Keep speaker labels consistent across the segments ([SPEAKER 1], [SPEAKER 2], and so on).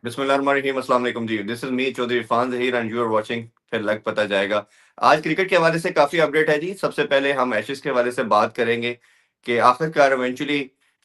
[SPEAKER 1] बिस्मिल्लाहिर्रहमानिर्रहीम, अस्सलाम वालेकुम जी। This is me Chaudhary Irfan Zaheer and you are watching फिर लग पता जाएगा। आज क्रिकेट के हवाले से काफी अपडेट है जी। सबसे पहले हम एशेज के हवाले से बात करेंगे कि आखिरकार इवेंचुअली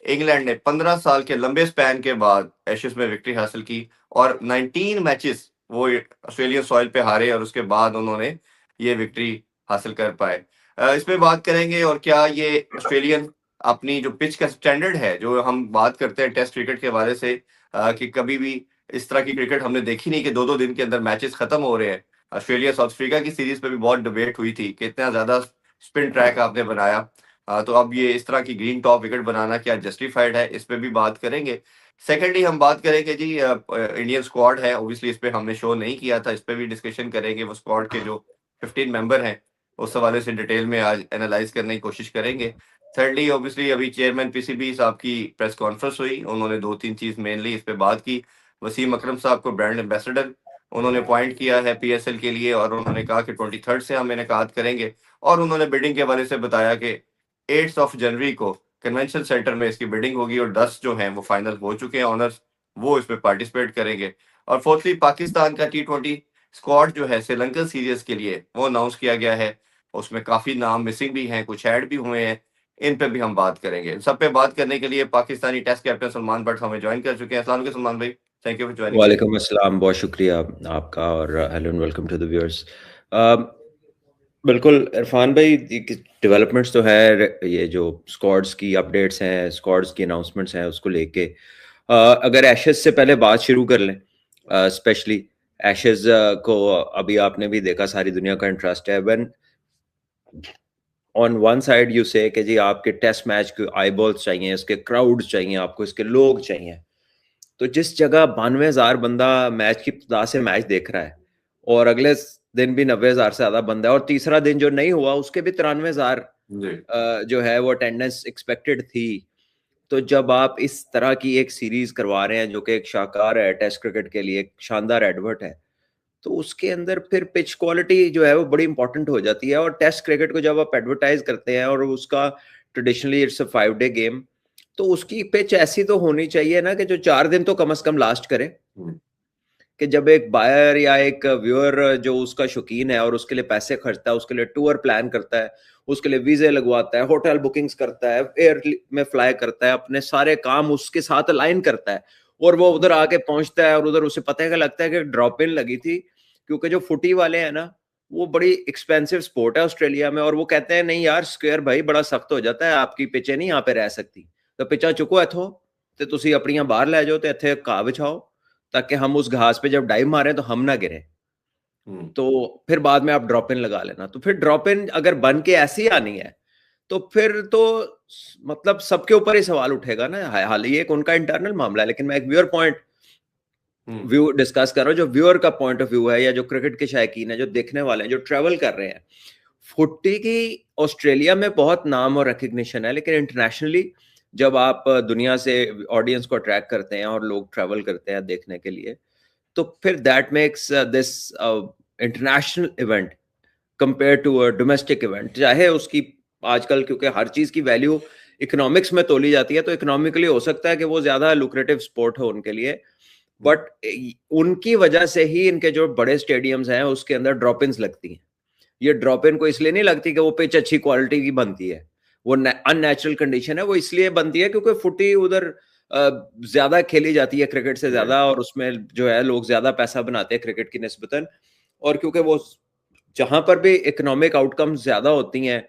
[SPEAKER 1] इंग्लैंड ने 15 साल के लंबे स्पैन के बाद एशेज में विक्ट्री हासिल की और 19 मैचेस वो ऑस्ट्रेलियन सॉइल पे हारे और उसके बाद उन्होंने ये विक्ट्री हासिल कर पाए। इसमें बात करेंगे और क्या ये ऑस्ट्रेलियन अपनी जो पिच का स्टैंडर्ड है, जो हम बात करते हैं टेस्ट क्रिकेट के हवाले से कि कभी भी इस तरह की क्रिकेट हमने देखी नहीं कि 2-2 दिन के अंदर मैचेस खत्म हो रहे हैं। ऑस्ट्रेलिया साउथ अफ्रीका की सीरीज पे भी बहुत डिबेट हुई थी कि इतना ज्यादा स्पिन ट्रैक आपने बनाया। तो अब ये इस तरह की ग्रीन टॉप विकेट बनाना क्या जस्टिफाइड है, इस पे भी बात करेंगे। सेकेंडली हम बात करेंगे जी इंडियन स्क्वाड है, ओब्वियसली इस पे हमने शो नहीं किया था, इस पे भी डिस्कशन करेंगे। वो स्क्वाड के जो 15 मेंबर हैं उस हवाले से डिटेल में आज एनालाइज करने की कोशिश करेंगे। थर्डली ऑब्वियसली अभी चेयरमैन पीसीबी साहब की प्रेस कॉन्फ्रेंस हुई, उन्होंने 2-3 चीज मेनली इस पे बात की। वसीम अकरम साहब को ब्रांड एम्बेसडर उन्होंने अपॉइंट किया है पीएसएल के लिए और उन्होंने कहा कि 23 से हम इनेकाद करेंगे। और उन्होंने बिडिंग के बारे से बताया कि 8 जनवरी को कन्वेंशन सेंटर में इसकी बिडिंग होगी और 10 जो हैं वो फाइनल हो चुके हैं ऑनर्स, वो इसमें पार्टिसिपेट करेंगे। और फोर्थली पाकिस्तान का T20 स्क्वाड जो है श्रीलंकन सीरीज के लिए वो अनाउंस किया गया है। उसमें काफी नाम मिसिंग भी हैं, कुछ ऐड भी हुए हैं, इन पे भी हम बात करेंगे। सब पे बात करने के लिए पाकिस्तानी टेस्ट कैप्टन सलमान बट हमें ज्वाइन कर चुके हैं। अस्सलाम वालेकुम सलमान भाई, थैंक यू फॉर ज्वाइनिंग।
[SPEAKER 2] वालेकुम अस्सलाम, बहुत शुक्रिया आपका और hello and welcome to the viewers. बिल्कुल इरफान भाई, डेवलपमेंट्स तो है, ये जो स्क्वाड्स की अपडेट्स हैं, स्क्वाड्स की अनाउंसमेंट्स हैं, उसको लेके अगर एशेज से पहले बात शुरू कर लें, स्पेशली एशेज को अभी आपने भी देखा, सारी दुनिया का इंटरेस्ट है। When on one side you से कि जी आपके टेस्ट मैच के आईबॉल्स चाहिए, इसके क्राउड चाहिए, आपको इसके लोग चाहिए, तो जिस जगह 92,000 बंदा मैच की इब्तिदा से मैच देख रहा है और अगले दिन भी 90,000 से ज्यादा बंदा है और तीसरा दिन जो नहीं हुआ उसके भी 93,000 जो है वो अटेंडेंस एक्सपेक्टेड थी। तो जब आप इस तरह की एक सीरीज करवा रहे हैं जो कि एक शानदार है टेस्ट क्रिकेट के लिए, एक शानदार एडवर्ट है, तो उसके अंदर फिर पिच क्वालिटी जो है वो बड़ी इंपॉर्टेंट हो जाती है। और टेस्ट क्रिकेट को जब आप एडवर्टाइज करते हैं और उसका traditionally it's a 5 day game, तो उसकी पिच ऐसी तो होनी चाहिए ना कि जो 4 दिन तो कम से कम लास्ट करे। कि जब एक बायर या एक व्यूअर जो उसका शौकीन है और उसके लिए पैसे खर्चता है, उसके लिए टूर प्लान करता है, उसके लिए वीजे लगवाता है, होटल बुकिंग्स करता है, एयर में फ्लाई करता है, अपने सारे काम उसके साथ अलाइन करता है, और वो उधर आके पहुंचता है और उधर उसे पता लगता है कि ड्रॉप इन लगी थी। क्योंकि जो फुटी वाले हैं ना, वो बड़ी एक्सपेंसिव स्पोर्ट है ऑस्ट्रेलिया में, और वो कहते हैं नहीं यार स्क्वायर भाई बड़ा सख्त हो जाता है, आपकी पिचे नहीं यहाँ पे रह सकती, तो पिचा चुको इथों ਤੇ ਤੁਸੀਂ ਆਪਣੀਆਂ ਬਾਹਰ ਲੈ ਜਾਓ ਤੇ ਇੱਥੇ ਘਾਹ ਵਿਛਾਓ ताकि हम उस घास पे जब डाइव मारें तो हम ना गिरे। तो फिर बाद में आप ड्रॉप इन लगा लेना। तो फिर ड्रॉप इन अगर बन के ऐसी आनी है तो फिर तो मतलब सबके ऊपर ही सवाल उठेगा ना। हाल ये एक उनका इंटरनल मामला है, लेकिन मैं एक व्यूअर पॉइंट व्यू डिस्कस कर रहा हूँ, जो व्यूअर का पॉइंट ऑफ व्यू है या जो क्रिकेट के शायकीन है, जो देखने वाले हैं, जो ट्रेवल कर रहे हैं। फुट्टी की ऑस्ट्रेलिया में बहुत नाम और रिकग्निशन है, लेकिन इंटरनेशनली जब आप दुनिया से ऑडियंस को अट्रैक्ट करते हैं और लोग ट्रैवल करते हैं देखने के लिए, तो फिर that makes this international event compare to a domestic event. चाहे उसकी आजकल क्योंकि हर चीज की वैल्यू इकोनॉमिक्स में तोली जाती है, तो इकोनॉमिकली हो सकता है कि वो ज्यादा लुक्रेटिव स्पोर्ट हो उनके लिए, बट उनकी वजह से ही इनके जो बड़े स्टेडियम्स हैं उसके अंदर ड्रॉप इन्स लगती हैं। ये ड्रॉप इन को इसलिए नहीं लगती कि वो पिच अच्छी क्वालिटी की बनती है, वो अननेचुरल कंडीशन है, वो इसलिए बनती है क्योंकि फुटी उधर ज्यादा खेली जाती है क्रिकेट से ज्यादा, और उसमें जो है लोग ज्यादा पैसा बनाते हैं क्रिकेट की निस्बतन। और क्योंकि वो जहां पर भी इकोनॉमिक आउटकम्स ज्यादा होती हैं,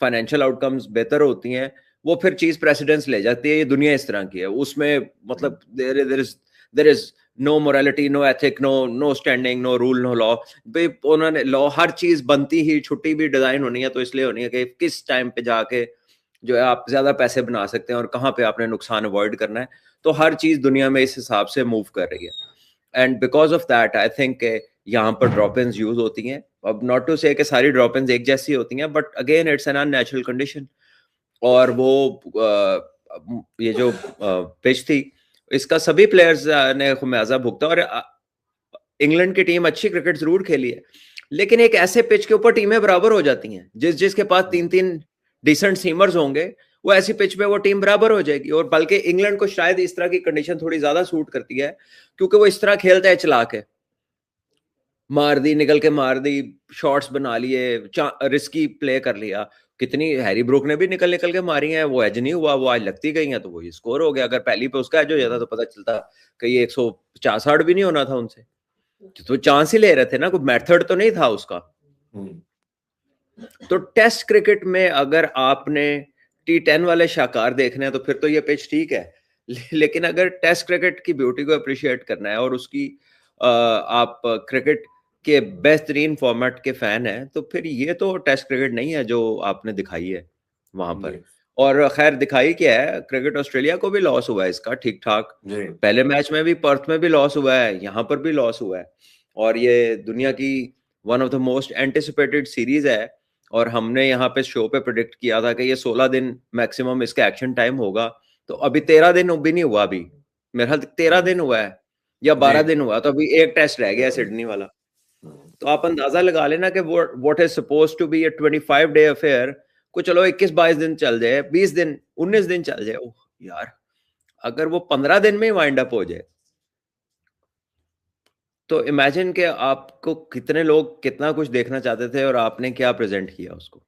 [SPEAKER 2] फाइनेंशियल आउटकम्स बेहतर होती हैं, वो फिर चीज प्रेसिडेंस ले जाती है। ये दुनिया इस तरह की है, उसमें मतलब there is no morality, no ethic, no standing, no rule, no law. उन्होंने लॉ, हर चीज बनती ही, छुट्टी भी डिजाइन होनी है तो इसलिए होनी है कि किस टाइम पे जाके जो है आप ज्यादा पैसे बना सकते हैं और कहाँ पे आपने नुकसान अवॉइड करना है। तो हर चीज दुनिया में इस हिसाब से मूव कर रही है, and because of that I think यहाँ पर ड्रॉप इन्स यूज होती हैं। अब नॉट टू से कि सारी ड्रॉप इन्स एक जैसी होती हैं, but again it's an unnatural condition. और वो ये जो पिच थी, इसका सभी प्लेयर्स ने खुमियाजा भुगता। और इंग्लैंड की टीम अच्छी क्रिकेट जरूर खेली है, लेकिन एक ऐसे पिच के ऊपर टीमें बराबर हो जाती हैं, जिसके पास 3-3 डिसेंट सीमर्स होंगे वो ऐसी पिच पे वो टीम बराबर हो जाएगी। और बल्कि इंग्लैंड को शायद इस तरह की कंडीशन थोड़ी ज्यादा सूट करती है, क्योंकि वो इस तरह खेलता है चला के, मार दी, निकल के मार दी, शॉट्स बना लिए, रिस्की प्ले कर लिया। कितनी हैरी ब्रूक ने भी निकल निकल के मारी हैं, वो एज नहीं हुआ, वो आज लगती गई हैं, तो वो स्कोर हो गया। अगर पहली पे उसका एज हो जाता तो पता चलता कि ये 150 भी नहीं होना था उनसे। तो चांस ही ले रहे थे ना, कोई मेथड तो नहीं था उसका। तो टेस्ट क्रिकेट में अगर आपने T10 वाले शाकार देखने हैं तो फिर तो ये पिच ठीक है। लेकिन अगर टेस्ट क्रिकेट की ब्यूटी को अप्रिशिएट करना है और उसकी आप क्रिकेट के बेहतरीन फॉर्मेट के फैन हैं, तो फिर ये तो टेस्ट क्रिकेट नहीं है जो आपने दिखाई है वहां पर।
[SPEAKER 1] जी
[SPEAKER 2] और खैर दिखाई क्या है, क्रिकेट ऑस्ट्रेलिया को भी लॉस हुआ है इसका ठीक ठाक।
[SPEAKER 1] जी
[SPEAKER 2] पहले मैच में भी पर्थ में भी लॉस हुआ है, यहाँ पर भी लॉस हुआ है। और ये दुनिया की one of the most anticipated series है। और हमने यहाँ पे शो पे प्रिडिक्ट किया था कि ये 16 दिन मैक्सिमम इसका एक्शन टाइम होगा। तो अभी 13 दिन भी नहीं हुआ। अभी मेरे ख्याल 13 दिन हुआ है या
[SPEAKER 1] जी
[SPEAKER 2] 12 दिन हुआ, तो अभी एक टेस्ट रह गया सिडनी वाला। तो आप अंदाजा लगा लेना कि what is suppose to be a 25 day affair को चलो 21-22 दिन चल जाए, 20 दिन 19 दिन चल जाए, ओह यार, अगर वो 15 दिन में ही वाइंड अप हो जाए, तो इमेजिन कि आपको कितने लोग कितना कुछ देखना चाहते थे और आपने क्या प्रेजेंट किया उसको।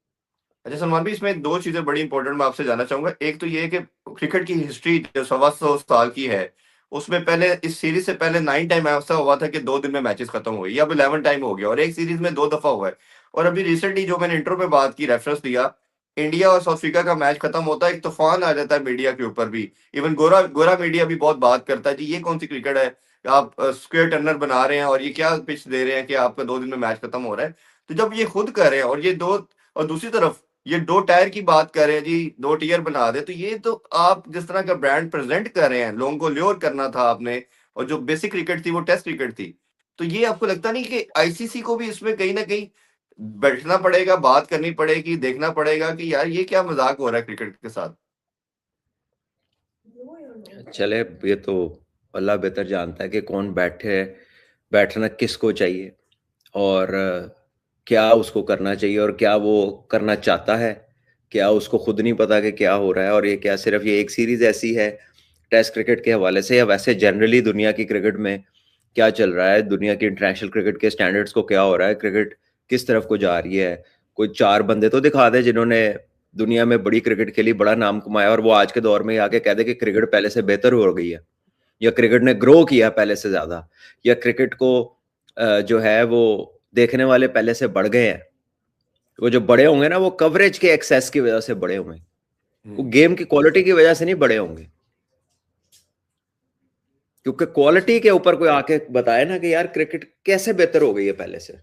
[SPEAKER 1] अच्छा सलमान भाई, इसमें दो चीजें बड़ी इंपॉर्टेंट मैं आपसे जानना चाहूंगा। एक तो ये है कि क्रिकेट की हिस्ट्री जो 125 साल की है, उसमें पहले इस सीरीज से पहले 9 टाइम ऐसा हुआ था कि 2 दिन में मैचेस खत्म हुए, या अब 11 टाइम हो गया, और एक सीरीज में 2 दफा हुआ है। और अभी रिसेंटली जो मैंने इंट्रो में बात की, रेफरेंस दिया, इंडिया और साउथ अफ्रीका का मैच खत्म होता है, एक तूफान आ जाता है मीडिया के ऊपर भी। इवन गोरा गोरा मीडिया भी बहुत बात करता है जी, ये कौन सी क्रिकेट है, आप स्क्वेयर टर्नर बना रहे हैं और ये क्या पिच दे रहे हैं कि आपका 2 दिन में मैच खत्म हो रहा है। तो जब ये खुद कर रहे हैं, और ये दो, और दूसरी तरफ ये 2 टायर की बात कर रहे हैं जी, 2 टीयर बना दे, तो ये तो आप जिस तरह का ब्रांड प्रेजेंट कर रहे हैं, लोगों को ल्योर करना था आपने, और जो बेसिक क्रिकेट थी वो टेस्ट क्रिकेट थी। तो ये आपको लगता नहीं कि आईसीसी को भी इसमें कहीं ना कहीं बैठना पड़ेगा, बात करनी पड़ेगी, देखना पड़ेगा कि यार ये क्या मजाक हो रहा है क्रिकेट के साथ।
[SPEAKER 2] चले, ये तो अल्लाह बेहतर जानता है कि कौन बैठना किसको चाहिए, और क्या उसको करना चाहिए और क्या वो करना चाहता है। क्या उसको खुद नहीं पता कि क्या हो रहा है, और ये क्या सिर्फ ये एक सीरीज ऐसी है टेस्ट क्रिकेट के हवाले से, या वैसे जनरली दुनिया की क्रिकेट में क्या चल रहा है, दुनिया की इंटरनेशनल क्रिकेट के स्टैंडर्ड्स को क्या हो रहा है, क्रिकेट किस तरफ को जा रही है। कोई 4 बंदे तो दिखा दे जिन्होंने दुनिया में बड़ी क्रिकेट खेली, बड़ा नाम कमाया, और वो आज के दौर में आके कह दे कि क्रिकेट पहले से बेहतर हो गई है, या क्रिकेट ने ग्रो किया पहले से ज्यादा, या क्रिकेट को जो है वो देखने वाले पहले से बढ़ गए हैं। वो जो बड़े होंगे ना, वो कवरेज के एक्सेस की वजह से बड़े होंगे, वो गेम की क्वालिटी की वजह से नहीं बड़े होंगे। क्योंकि क्वालिटी के ऊपर कोई आके बताए ना कि यार क्रिकेट कैसे बेहतर हो गई है पहले से,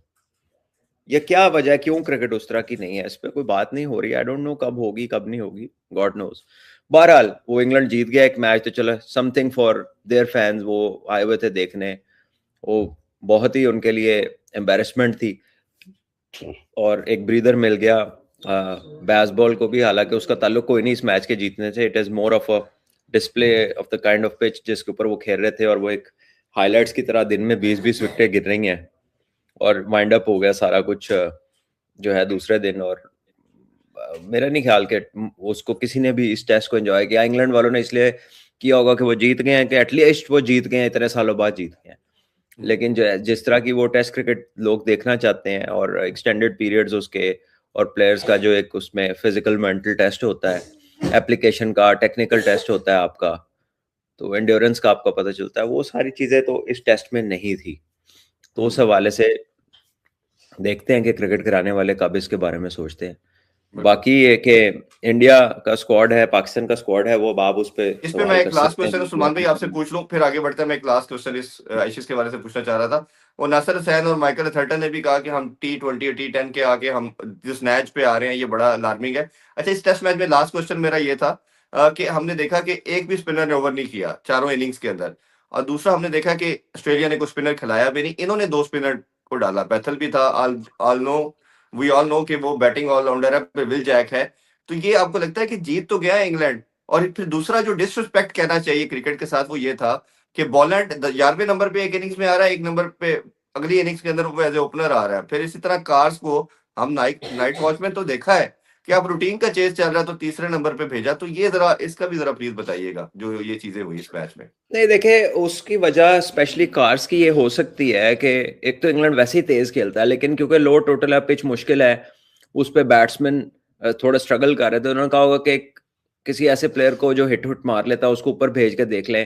[SPEAKER 2] या क्या वजह है, क्यों क्रिकेट उस तरह की नहीं है, इस पे कोई बात नहीं हो रही। आई डोंट नो कब होगी कब नहीं होगी, गॉड नोज। बहरहाल वो इंग्लैंड जीत गया एक मैच, तो चलो समथिंग फॉर देयर फैंस, वो आए हुए थे देखने। वो बहुत ही उनके लिए एम्बेरसमेंट थी, और एक ब्रीदर मिल गया बेसबॉल को भी। हालांकि उसका ताल्लुक कोई नहीं इस मैच के जीतने से, it is more of a display of the kind of pitch जिसके ऊपर वो खेल रहे थे, और वो एक हाइलाइट्स की तरह दिन में 20-20 विकेटें गिर रही हैं, और वाइंड अप हो गया सारा कुछ जो है दूसरे दिन। और मेरा नहीं ख्याल कि उसको किसी ने भी इस टेस्ट को एंजॉय किया। इंग्लैंड वालों ने इसलिए किया होगा कि वो जीत गए हैं, कि एटलीस्ट वो जीत गए हैं, इतने सालों बाद जीत गए हैं। लेकिन जो जिस तरह की वो टेस्ट क्रिकेट लोग देखना चाहते हैं, और एक्सटेंडेड पीरियड्स उसके, और प्लेयर्स का जो एक उसमें फिजिकल मेंटल टेस्ट होता है, एप्लीकेशन का टेक्निकल टेस्ट होता है आपका, तो एंड्योरेंस का आपका पता चलता है, वो सारी चीजें तो इस टेस्ट में नहीं थी। तो उस हवाले से देखते हैं कि क्रिकेट कराने वाले कब इसके बारे में सोचते हैं। बाकी ये कि इंडिया का स्क्वाड है, पाकिस्तान का स्क्वाड है, वो अब आप उस पर
[SPEAKER 1] इस पे मैं
[SPEAKER 2] सवाल कर
[SPEAKER 1] एक लास्ट
[SPEAKER 2] सकते हैं
[SPEAKER 1] क्वेश्चन
[SPEAKER 2] कि
[SPEAKER 1] सुलेमान भाई
[SPEAKER 2] क्या
[SPEAKER 1] आपसे पूछ लूं, फिर आगे बढ़ते हैं। मैं एक लास्ट क्वेश्चन इस आशीष के बारे से पूछना चाह रहा था। वो नासिर हुसैन और माइकल अथर्टन ने भी कहा कि हम T20 और T10 के आगे हम जिस मैच पे आ रहे हैं ये बड़ा अलार्मिंग है। अच्छा, इस टेस्ट मैच में लास्ट क्वेश्चन मेरा ये था कि हमने देखा कि एक भी स्पिनर ने ओवर नहीं किया चारों इनिंग्स के अंदर, और दूसरा हमने देखा कि ऑस्ट्रेलिया ने कोई स्पिनर खिलाया भी नहीं, इन्होंने 2 स्पिनर को डाला, बैथल भी था, all know, we all know कि वो बैटिंग ऑलराउंडर है, विल जैक है। तो ये आपको लगता है कि जीत तो गया है इंग्लैंड? और फिर दूसरा जो डिसरिस्पेक्ट कहना चाहिए क्रिकेट के साथ वो ये था कि बॉलैंड 11वें नंबर पे एक इनिंग्स में आ रहा है, एक नंबर पे अगली इनिंग्स के अंदर वो एज ए ओपनर आ रहा है। फिर इसी तरह कार्स को हम नाइट नाइट वॉच में तो देखा है कि आप रूटीन का चेस चल रहा तो तीसरे नंबर पे भेजा, तो ये जरा इसका भी जरा प्लीज बताइएगा जो ये चीजें हुई इस मैच में।
[SPEAKER 2] नहीं देखे, उसकी वजह स्पेशली कार्स की ये हो सकती है कि एक तो इंग्लैंड वैसे ही तेज खेलता है, लेकिन क्योंकि लो टोटल है, पिच मुश्किल है, उस पे बैट्समैन थोड़ा स्ट्रगल कर रहे थे। उन्होंने कहा होगा कि किसी ऐसे प्लेयर को जो हिट हुट मार लेता है उसको ऊपर भेज के देख लें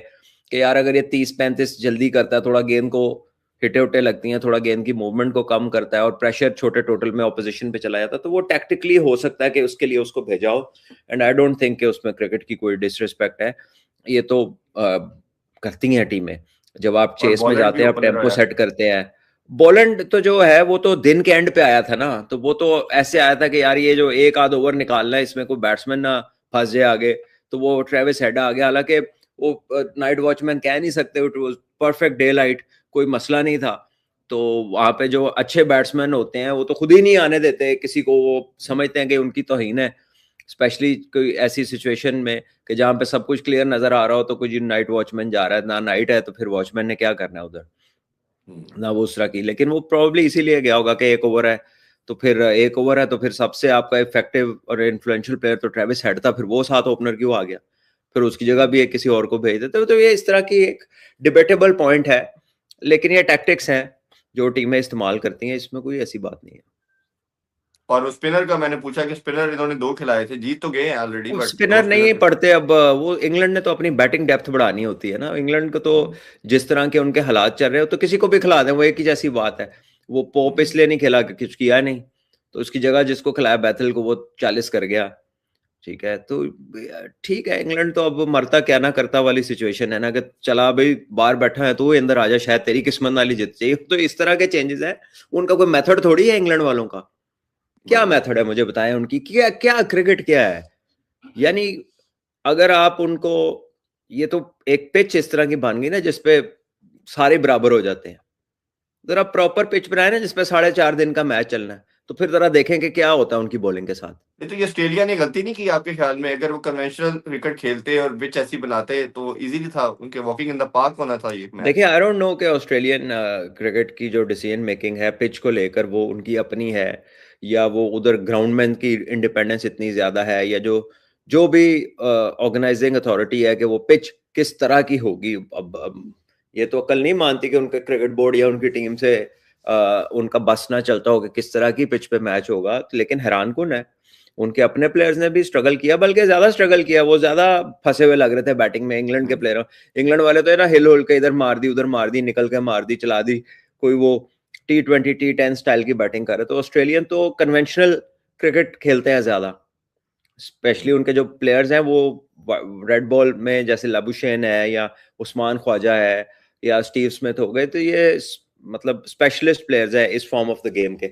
[SPEAKER 2] कि यार अगर ये 30-35 जल्दी करता है, थोड़ा गेंद को हिटे उटे लगती हैं, थोड़ा गेंद की मूवमेंट को कम करता है और प्रेशर छोटे टोटल में ऑपोजिशन पे चला जाता है, तो वो टैक्टिकली हो सकता है कि उसके लिए उसको भेजा हो। एंड आई डोंट थिंक कि उसमें क्रिकेट की कोई डिसरिस्पेक्ट है। ये तो करती हैं टीमें, जब आप
[SPEAKER 1] और
[SPEAKER 2] चेस में
[SPEAKER 1] बॉलर भी
[SPEAKER 2] जाते हैं, आप
[SPEAKER 1] ओपनर
[SPEAKER 2] टेम्पो
[SPEAKER 1] आया।
[SPEAKER 2] सेट करते हैं। बॉलैंड तो जो है वो तो दिन के एंड पे आया था ना, तो वो तो ऐसे आया था कि यार ये जो एक आध ओवर निकालना है, इसमें कोई बैट्समैन ना फंस जाए आगे, तो वो ट्रेविस हेड आ गया। हालांकि वो नाइट वॉचमैन कह नहीं सकते, it was perfect day light, कोई मसला नहीं था। तो वहां पे जो अच्छे बैट्समैन होते हैं वो तो खुद ही नहीं आने देते किसी को, वो समझते हैं कि उनकी तौहीन है, स्पेशली कोई ऐसी सिचुएशन में कि जहाँ पे सब कुछ क्लियर नजर आ रहा हो, तो कोई नाइट वॉचमैन जा रहा है ना, नाइट है तो फिर वॉचमैन ने क्या करना है उधर,
[SPEAKER 1] हम्म।
[SPEAKER 2] ना वो उस तरह की। लेकिन वो प्रोबेबली इसीलिए गया होगा कि एक ओवर है, तो फिर एक ओवर है तो फिर सबसे आपका इफेक्टिव और इन्फ्लुएंशियल प्लेयर तो ट्रेविस हेड था, फिर वो साथ ओपनर क्यों आ गया, फिर उसकी जगह भी एक किसी और को भेज देते। तो ये इस तरह की एक डिबेटेबल पॉइंट है, लेकिन ये टैक्टिक्स हैं जो टीमें इस्तेमाल करती हैं, इसमें कोई ऐसी बात नहीं है।
[SPEAKER 1] और स्पिनर का मैंने पूछा कि स्पिनर इन्होंने 2 खिलाए थे, जीत तो गए हैं ऑलरेडी,
[SPEAKER 2] अब
[SPEAKER 1] बट 2
[SPEAKER 2] स्पिनर नहीं
[SPEAKER 1] स्पिनर।
[SPEAKER 2] पड़ते अब, वो इंग्लैंड ने तो अपनी बैटिंग डेप्थ बढ़ानी होती है ना, इंग्लैंड को तो जिस तरह के उनके हालात चल रहे हो तो किसी को भी खिला दें वो एक ही जैसी बात है। वो पोप इसलिए नहीं खेला कि कुछ किया नहीं, तो उसकी जगह जिसको खिलाया बैथल को वो 40 कर गया। ठीक है, तो ठीक है, इंग्लैंड तो अब मरता क्या ना करता वाली सिचुएशन है ना, कि चला भाई बाहर बैठा है तो वो अंदर आ जा, शायद तेरी किस्मत वाली जीत जाए, तो इस तरह के चेंजेस है। उनका कोई मेथड थोड़ी है इंग्लैंड वालों का, क्या
[SPEAKER 1] बिल्कुल।
[SPEAKER 2] मेथड है मुझे बताएं उनकी, क्या क्या क्रिकेट क्या है। यानी अगर आप उनको, ये तो एक पिच इस तरह की बन गई ना जिसपे सारे बराबर हो जाते हैं, जरा प्रॉपर पिच बनाए ना जिसपे 4.5 दिन का मैच चलना है, तो फिर जरा देखें कि क्या होता है उनकी बॉलिंग के साथ।
[SPEAKER 1] ये तो ये ऑस्ट्रेलिया ने गलती नहीं की आपके ख्याल में? अगर वो कन्वेंशनल क्रिकेट खेलते और पिच ऐसी बनाते तो इजीली था, उनके वॉकिंग इन द पार्क होना था ये मैच।
[SPEAKER 2] देखिए, आई डोंट नो कि ऑस्ट्रेलियन क्रिकेट की जो डिसीजन मेकिंग है पिच को लेकर वो उनकी अपनी है, या वो उधर ग्राउंडमैन की इंडिपेंडेंस इतनी ज्यादा है, या जो जो भी ऑर्गेनाइजिंग अथॉरिटी है कि वो पिच किस तरह की होगी। अब ये तो अकल नहीं मानती कि उनके क्रिकेट बोर्ड या उनकी टीम से उनका बस ना चलता हो कि किस तरह की पिच पे मैच होगा, लेकिन हैरान कुन है उनके अपने प्लेयर्स ने भी स्ट्रगल किया, बल्कि ज्यादा स्ट्रगल किया, वो ज्यादा फंसे हुए लग रहे थे बैटिंग में इंग्लैंड के प्लेयर। इंग्लैंड वाले तो है ना, हिल हुल के इधर मार दी उधर मार दी, निकल के मार दी चला दी, कोई वो T20 T10 स्टाइल की बैटिंग कर रहे। तो ऑस्ट्रेलियन तो कन्वेंशनल क्रिकेट खेलते हैं ज्यादा, स्पेशली उनके जो प्लेयर्स हैं वो रेड बॉल में जैसे लबुशेन है या उस्मान ख्वाजा है या स्टीव स्मिथ हो गए, तो ये मतलब स्पेशलिस्ट प्लेयर्स है इस फॉर्म ऑफ द गेम के।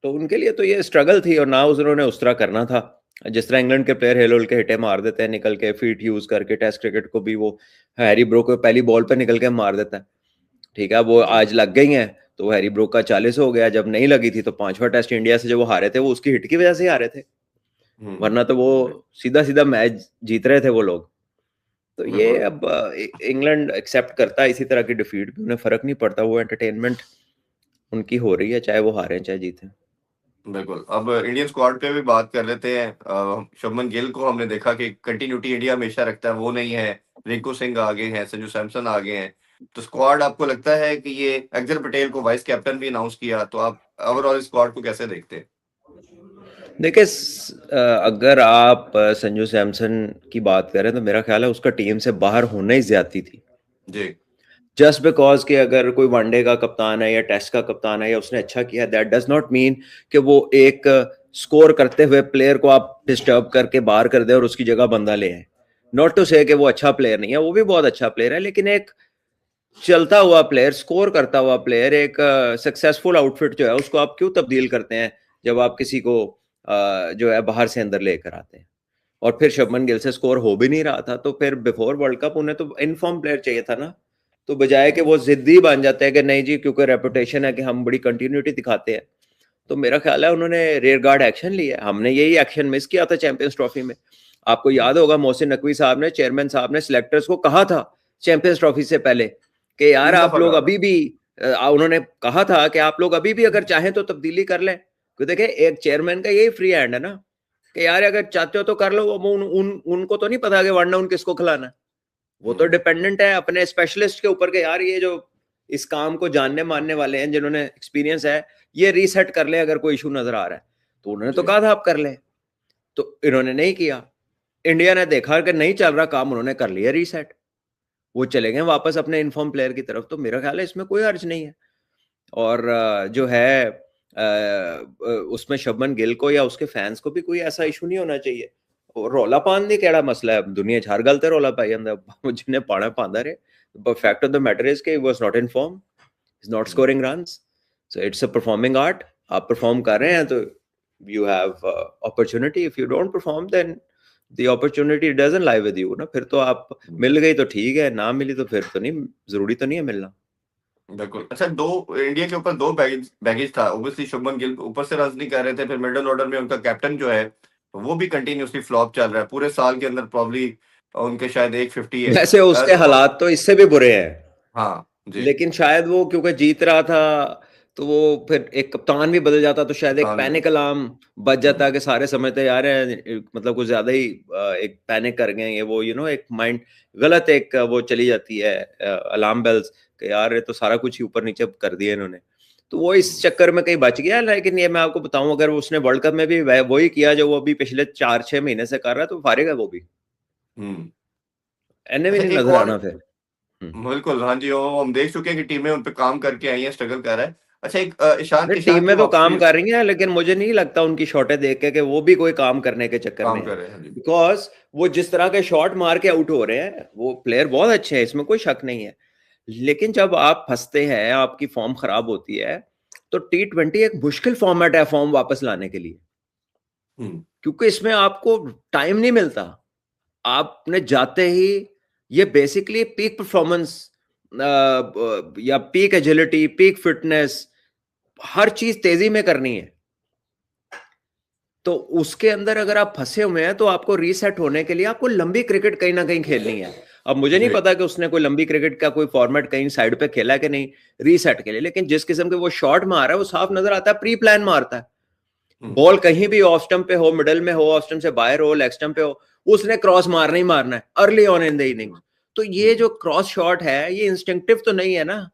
[SPEAKER 2] तो उनके लिए तो ये स्ट्रगल थी, और ना उन्होंने उस तरह करना था जिस तरह इंग्लैंड के प्लेयर हेल के हिटे मार देते हैं निकल के, फीट यूज करके। टेस्ट क्रिकेट को भी वो हैरी ब्रो को पहली बॉल पे निकल के मार देता है। ठीक है, वो
[SPEAKER 1] जी।
[SPEAKER 2] आज लग गई हैं तो हैरी ब्रो का 40 हो गया, जब नहीं लगी थी तो 5वां टेस्ट इंडिया से जो वो हारे थे वो उसकी हिट की वजह से ही हारे थे, वरना तो वो
[SPEAKER 1] हम्म।
[SPEAKER 2] सीधा सीधा मैच जीत रहे थे वो लोग। तो ये
[SPEAKER 1] बिल्कुल।
[SPEAKER 2] अब इंग्लैंड एक्सेप्ट करता है इसी तरह की डिफीट भी, उन्हें फर्क नहीं पड़ता, वो एंटरटेनमेंट उनकी हो रही है चाहे वो हारे चाहे जीते।
[SPEAKER 1] बिल्कुल। अब इंडियन स्क्वाड पे भी बात कर लेते हैं। शुभमन गिल को हमने देखा कि कंटिन्यूटी इंडिया हमेशा रखता है, वो नहीं है। रिंकू सिंह आ गए हैं, संजू सैमसन आ गए हैं। तो स्क्वाड आपको लगता है कि ये अक्षर पटेल को वाइस कैप्टन भी अनाउंस किया, तो आप ओवरऑल स्क्वाड को कैसे देखते हैं?
[SPEAKER 2] देखिए, अगर आप संजू सैमसन की बात करें तो मेरा ख्याल है उसका टीम से बाहर होना ही ज्यादती थी।
[SPEAKER 1] जी।
[SPEAKER 2] जस्ट बिकॉज कि अगर कोई वनडे का कप्तान है या टेस्ट का कप्तान है या उसने अच्छा किया, दैट डज नॉट मीन कि वो एक स्कोर करते हुए प्लेयर को आप डिस्टर्ब करके बाहर कर दे और उसकी जगह बंदा ले आए। नॉट टू से कि वो अच्छा प्लेयर नहीं है, वो भी बहुत अच्छा प्लेयर है, लेकिन एक चलता हुआ प्लेयर, स्कोर करता हुआ प्लेयर, एक सक्सेसफुल आउटफिट जो है उसको आप क्यों तब्दील करते हैं जब आप किसी को जो है बाहर से अंदर लेकर आते हैं। और फिर शुभमन गिल से स्कोर हो भी नहीं रहा था, तो फिर बिफोर वर्ल्ड कप उन्हें तो इनफॉर्म प्लेयर चाहिए था ना। तो बजाय कि वो जिद्दी बन जाते हैं कि नहीं जी क्योंकि रेपुटेशन है कि हम बड़ी कंटिन्यूटी दिखाते हैं, तो मेरा ख्याल है उन्होंने रेयर गार्ड एक्शन लिया। हमने यही एक्शन मिस किया था चैंपियंस ट्रॉफी में। आपको याद होगा मोहसिन नकवी साहब ने, चेयरमैन साहब ने सिलेक्टर्स को कहा था चैंपियंस ट्रॉफी से पहले कि यार
[SPEAKER 1] 3
[SPEAKER 2] आप
[SPEAKER 1] दफा
[SPEAKER 2] लोग
[SPEAKER 1] कहा
[SPEAKER 2] अभी
[SPEAKER 1] था।
[SPEAKER 2] भी उन्होंने कहा था कि आप लोग अभी भी अगर चाहें तो तब्दीली कर लें, क्योंकि देखिए एक चेयरमैन का यही फ्री हैंड है ना कि यार अगर चाहते हो तो कर लो, वो उनको तो नहीं पता कि 1 डाउन किसको खिलाना है। वो तो डिपेंडेंट है अपने स्पेशलिस्ट के ऊपर के यार ये जो इस काम को जानने मानने वाले हैं जिन्होंने एक्सपीरियंस है, ये रीसेट कर ले अगर कोई इशू नजर आ रहा है। तो उन्होंने तो
[SPEAKER 1] जी
[SPEAKER 2] कहा था आप कर ले, तो इन्होंने नहीं किया। इंडिया ने देखा कि नहीं चल रहा काम, उन्होंने कर लिया रीसेट, वो चले गए वापस अपने इनफॉर्म प्लेयर की तरफ। तो मेरा ख्याल है इसमें कोई अर्ज नहीं है। और जो है उसमें शुभमन गिल को या उसके फैंस को भी कोई ऐसा इशू नहीं होना चाहिए। और रौला पान दी केड़ा मसला है, दुनिया च हर गल ते रौला पाई जांदा, जिन्हें पाना पांदा रहे। But fact of the matter is कि he was not in form, is not scoring runs. So it's a performing art. आप परफॉर्म कर रहे हैं तो you have opportunity, if you don't perform then the opportunity doesn't lie with you ना। फिर तो आप मिल गई तो ठीक है, ना मिली तो फिर तो नहीं, जरूरी तो नहीं है मिलना।
[SPEAKER 1] बिल्कुल। अच्छा, दो इंडिया के ऊपर दो बैगेज बैगेज था। ओबियसली शुभमन गिल ऊपर से रन नहीं कर रहे थे, फिर मिडिल ऑर्डर में उनका कैप्टन जो है वो भी कंटिन्यूसली फ्लॉप चल रहा है पूरे साल के अंदर। प्रॉब्ली उनके शायद 150 है।
[SPEAKER 2] वैसे उसके
[SPEAKER 1] तो
[SPEAKER 2] हालात तो इससे भी बुरे हैं,
[SPEAKER 1] हाँ जी।
[SPEAKER 2] लेकिन शायद वो क्योंकि जीत रहा था तो वो फिर एक कप्तान भी बदल जाता तो शायद एक
[SPEAKER 1] कप्तान भी।
[SPEAKER 2] पैनिक अलार्म बज जाता कि सारे समझते यार मतलब कुछ ज्यादा ही एक पैनिक कर गए ये वो, एक माइंड गलत एक वो चली जाती है अलार्म बेल्स कि यार ये तो सारा कुछ ही ऊपर नीचे कर दिया इन्होंने। तो वो इस चक्कर में कहीं बच गया। लेकिन ये मैं आपको बताऊं, अगर उसने वर्ल्ड कप में भी वही किया जो वो अभी पिछले 4-6 महीने से कर रहा है तो फारेगा वो भी,
[SPEAKER 1] हम्म।
[SPEAKER 2] एने भी
[SPEAKER 1] अच्छा,
[SPEAKER 2] नहीं
[SPEAKER 1] एक
[SPEAKER 2] नजर
[SPEAKER 1] और।
[SPEAKER 2] आना फिर। हम्म।
[SPEAKER 1] बिल्कुल, हाँ जी, वो हम देख चुके हैं कि टीमें उन पे काम करके आई हैं, स्ट्रगल कर रहा है। अच्छा, एक ईशान
[SPEAKER 2] नहीं,
[SPEAKER 1] किशान की
[SPEAKER 2] टीमें तो काम
[SPEAKER 1] वापसी।
[SPEAKER 2] कर रही हैं लेकिन मुझे नहीं लगता उनकी शॉटें देख के कि वो भी कोई काम करने के चक्कर में
[SPEAKER 1] काम
[SPEAKER 2] है।
[SPEAKER 1] कर रहे हैं, हाँ जी।
[SPEAKER 2] बिकॉज वो जिस तरह के शॉट मार के आउट हो रहे हैं, वो प्लेयर बहुत अच्छे हैं, इसमें कोई शक नहीं है। लेकिन जब आप फंसते हैं, आपकी फॉर्म खराब होती है, तो T20 एक मुश्किल फॉर्मेट है फॉर्म वापस लाने के लिए,
[SPEAKER 1] हम्म।
[SPEAKER 2] क्योंकि इसमें आपको टाइम नहीं मिलता। आपने जाते ही ये बेसिकली पीक परफॉर्मेंस या पीक एजिलिटी, पीक फिटनेस, हर चीज तेजी में करनी है। तो उसके अंदर अगर आप फंसे हुए हैं तो आपको रीसेट होने के लिए आपको लंबी क्रिकेट कहीं ना कहीं खेलनी है। अब मुझे नहीं
[SPEAKER 1] जी।
[SPEAKER 2] पता कि उसने कोई लंबी क्रिकेट का कोई फॉर्मेट कहीं साइड पे खेला कि नहीं रीसेट के लिए, लेकिन जिस किस्म के वो शॉट मार रहा है वो साफ नजर आता है प्री प्लान मारता है।
[SPEAKER 1] हम्म।
[SPEAKER 2] बॉल कहीं भी ऑफ स्टंप पे हो, मिडल में हो, ऑफ स्टंप से बाहर हो, लेग स्टंप पे हो, उसने क्रॉस मारना ही मारना है early on in the innings. तो ये
[SPEAKER 1] हम्म।
[SPEAKER 2] जो क्रॉस शॉट है ये इंस्टिंक्टिव तो नहीं है ना,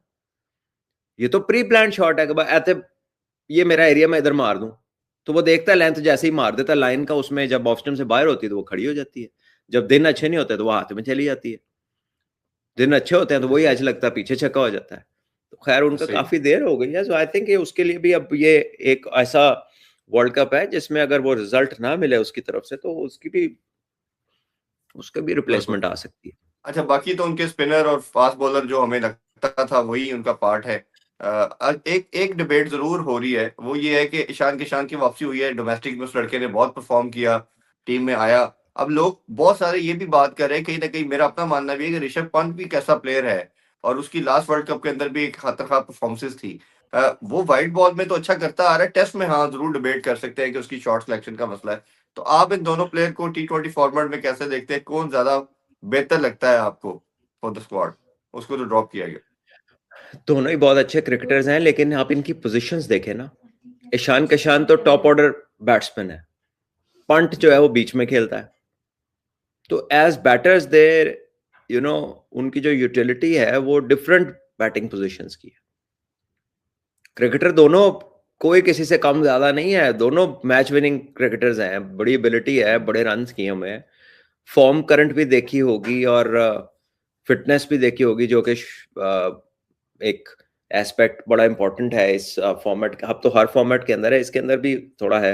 [SPEAKER 2] ये तो प्री प्लान शॉट है कि ऐसे ये मेरा एरिया में इधर मार दूं। तो वो देखता है लेंथ जैसे ही मार देता है लाइन का, उसमें जब ऑफ स्टंप से बाहर होती है तो वो खड़ी हो जाती है। जब दिन अच्छे नहीं होते तो वो हाथ में चली जाती है। दिन अच्छे होते हैं तो वही
[SPEAKER 1] सही।
[SPEAKER 2] ऐसे लगता है पीछे छक्का हो जाता है। तो खैर उनका
[SPEAKER 1] सही।
[SPEAKER 2] काफी देर हो गई है, सो आई थिंक ये उसके लिए भी अब ये एक ऐसा वर्ल्ड कप है जिसमें अगर वो रिजल्ट ना मिले उसकी तरफ से तो उसका भी
[SPEAKER 1] बिल्कुल।
[SPEAKER 2] रिप्लेसमेंट आ सकती है।
[SPEAKER 1] अच्छा, बाकी तो उनके स्पिनर और फास्ट बॉलर जो हमें लगता था वही उनका पार्ट है। एक एक डिबेट जरूर हो रही है, वो ये है कि ईशान किशान की वापसी हुई है डोमेस्टिक में, उस लड़के ने बहुत परफॉर्म किया, टीम में आया। अब लोग बहुत सारे ये भी बात कर रहे हैं, कहीं ना कहीं मेरा अपना मानना भी है कि ऋषभ पंत भी कैसा प्लेयर है, और उसकी लास्ट वर्ल्ड कप के अंदर भी एक खतरनाक परफॉर्मेंस थी। वो वाइट बॉल में तो अच्छा करता आ रहा है, टेस्ट में हाँ जरूर डिबेट कर सकते हैं कि उसकी शॉट सिलेक्शन का मसला है। तो आप इन दोनों प्लेयर को T20 फॉर्मेट में कैसे देखते हैं, कौन ज्यादा बेहतर लगता है आपको फॉर द स्क्वाड? उसको तो ड्रॉप किया गया।
[SPEAKER 2] दोनों ही बहुत अच्छे क्रिकेटर्स हैं, लेकिन आप इनकी पोजीशंस देखें ना, ईशान किशान तो टॉप ऑर्डर बैट्समैन है, पंट जो है वो बीच में खेलता है। तो एज बैटर्स देर उनकी जो यूटिलिटी है वो डिफरेंट बैटिंग पोजीशंस की है। क्रिकेटर दोनों कोई किसी से कम ज्यादा नहीं है, दोनों मैच विनिंग क्रिकेटर्स हैं, बड़ी एबिलिटी है, बड़े रन किए हुए हैं। फॉर्म करंट भी देखी होगी और फिटनेस भी देखी होगी, जो कि एक एस्पेक्ट बड़ा इंपॉर्टेंट है इस फॉर्मेट का। अब तो हर फॉर्मेट के अंदर है, इसके अंदर भी थोड़ा है,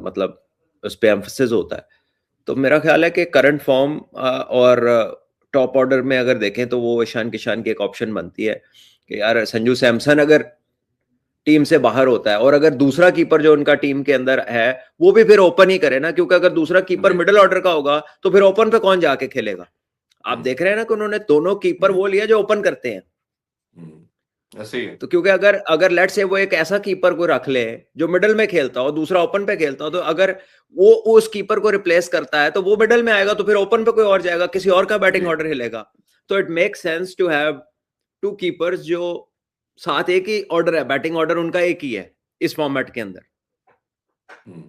[SPEAKER 2] मतलब उस पर एम्फसिस होता है। तो मेरा ख्याल है कि करंट फॉर्म और टॉप ऑर्डर में अगर देखें तो वो ईशान किशान की एक ऑप्शन बनती है कि यार संजू सैमसन अगर टीम से बाहर होता है और अगर दूसरा कीपर जो उनका टीम के अंदर है वो भी फिर ओपन ही करे ना, क्योंकि अगर दूसरा कीपर
[SPEAKER 1] जी।
[SPEAKER 2] मिडिल ऑर्डर का होगा तो फिर ओपन पे कौन जाके खेलेगा। आप
[SPEAKER 1] हम्म।
[SPEAKER 2] देख रहे हैं ना कि उन्होंने दोनों कीपर वो लिया जो ओपन करते हैं।
[SPEAKER 1] ऐसे ही है।
[SPEAKER 2] तो क्योंकि अगर अगर लेट से वो एक ऐसा कीपर को रख ले जो मिडल में खेलता हो, दूसरा ओपन पे खेलता हो, तो अगर वो उस कीपर को रिप्लेस करता है तो वो मिडल में आएगा, तो फिर ओपन पे कोई और जाएगा, किसी और का बैटिंग
[SPEAKER 1] जी।
[SPEAKER 2] ऑर्डर हिलेगा। तो it make sense to have two keepers जो साथ एक ही ऑर्डर है, बैटिंग ऑर्डर उनका एक ही है इस फॉर्मेट के अंदर।
[SPEAKER 1] हम्म,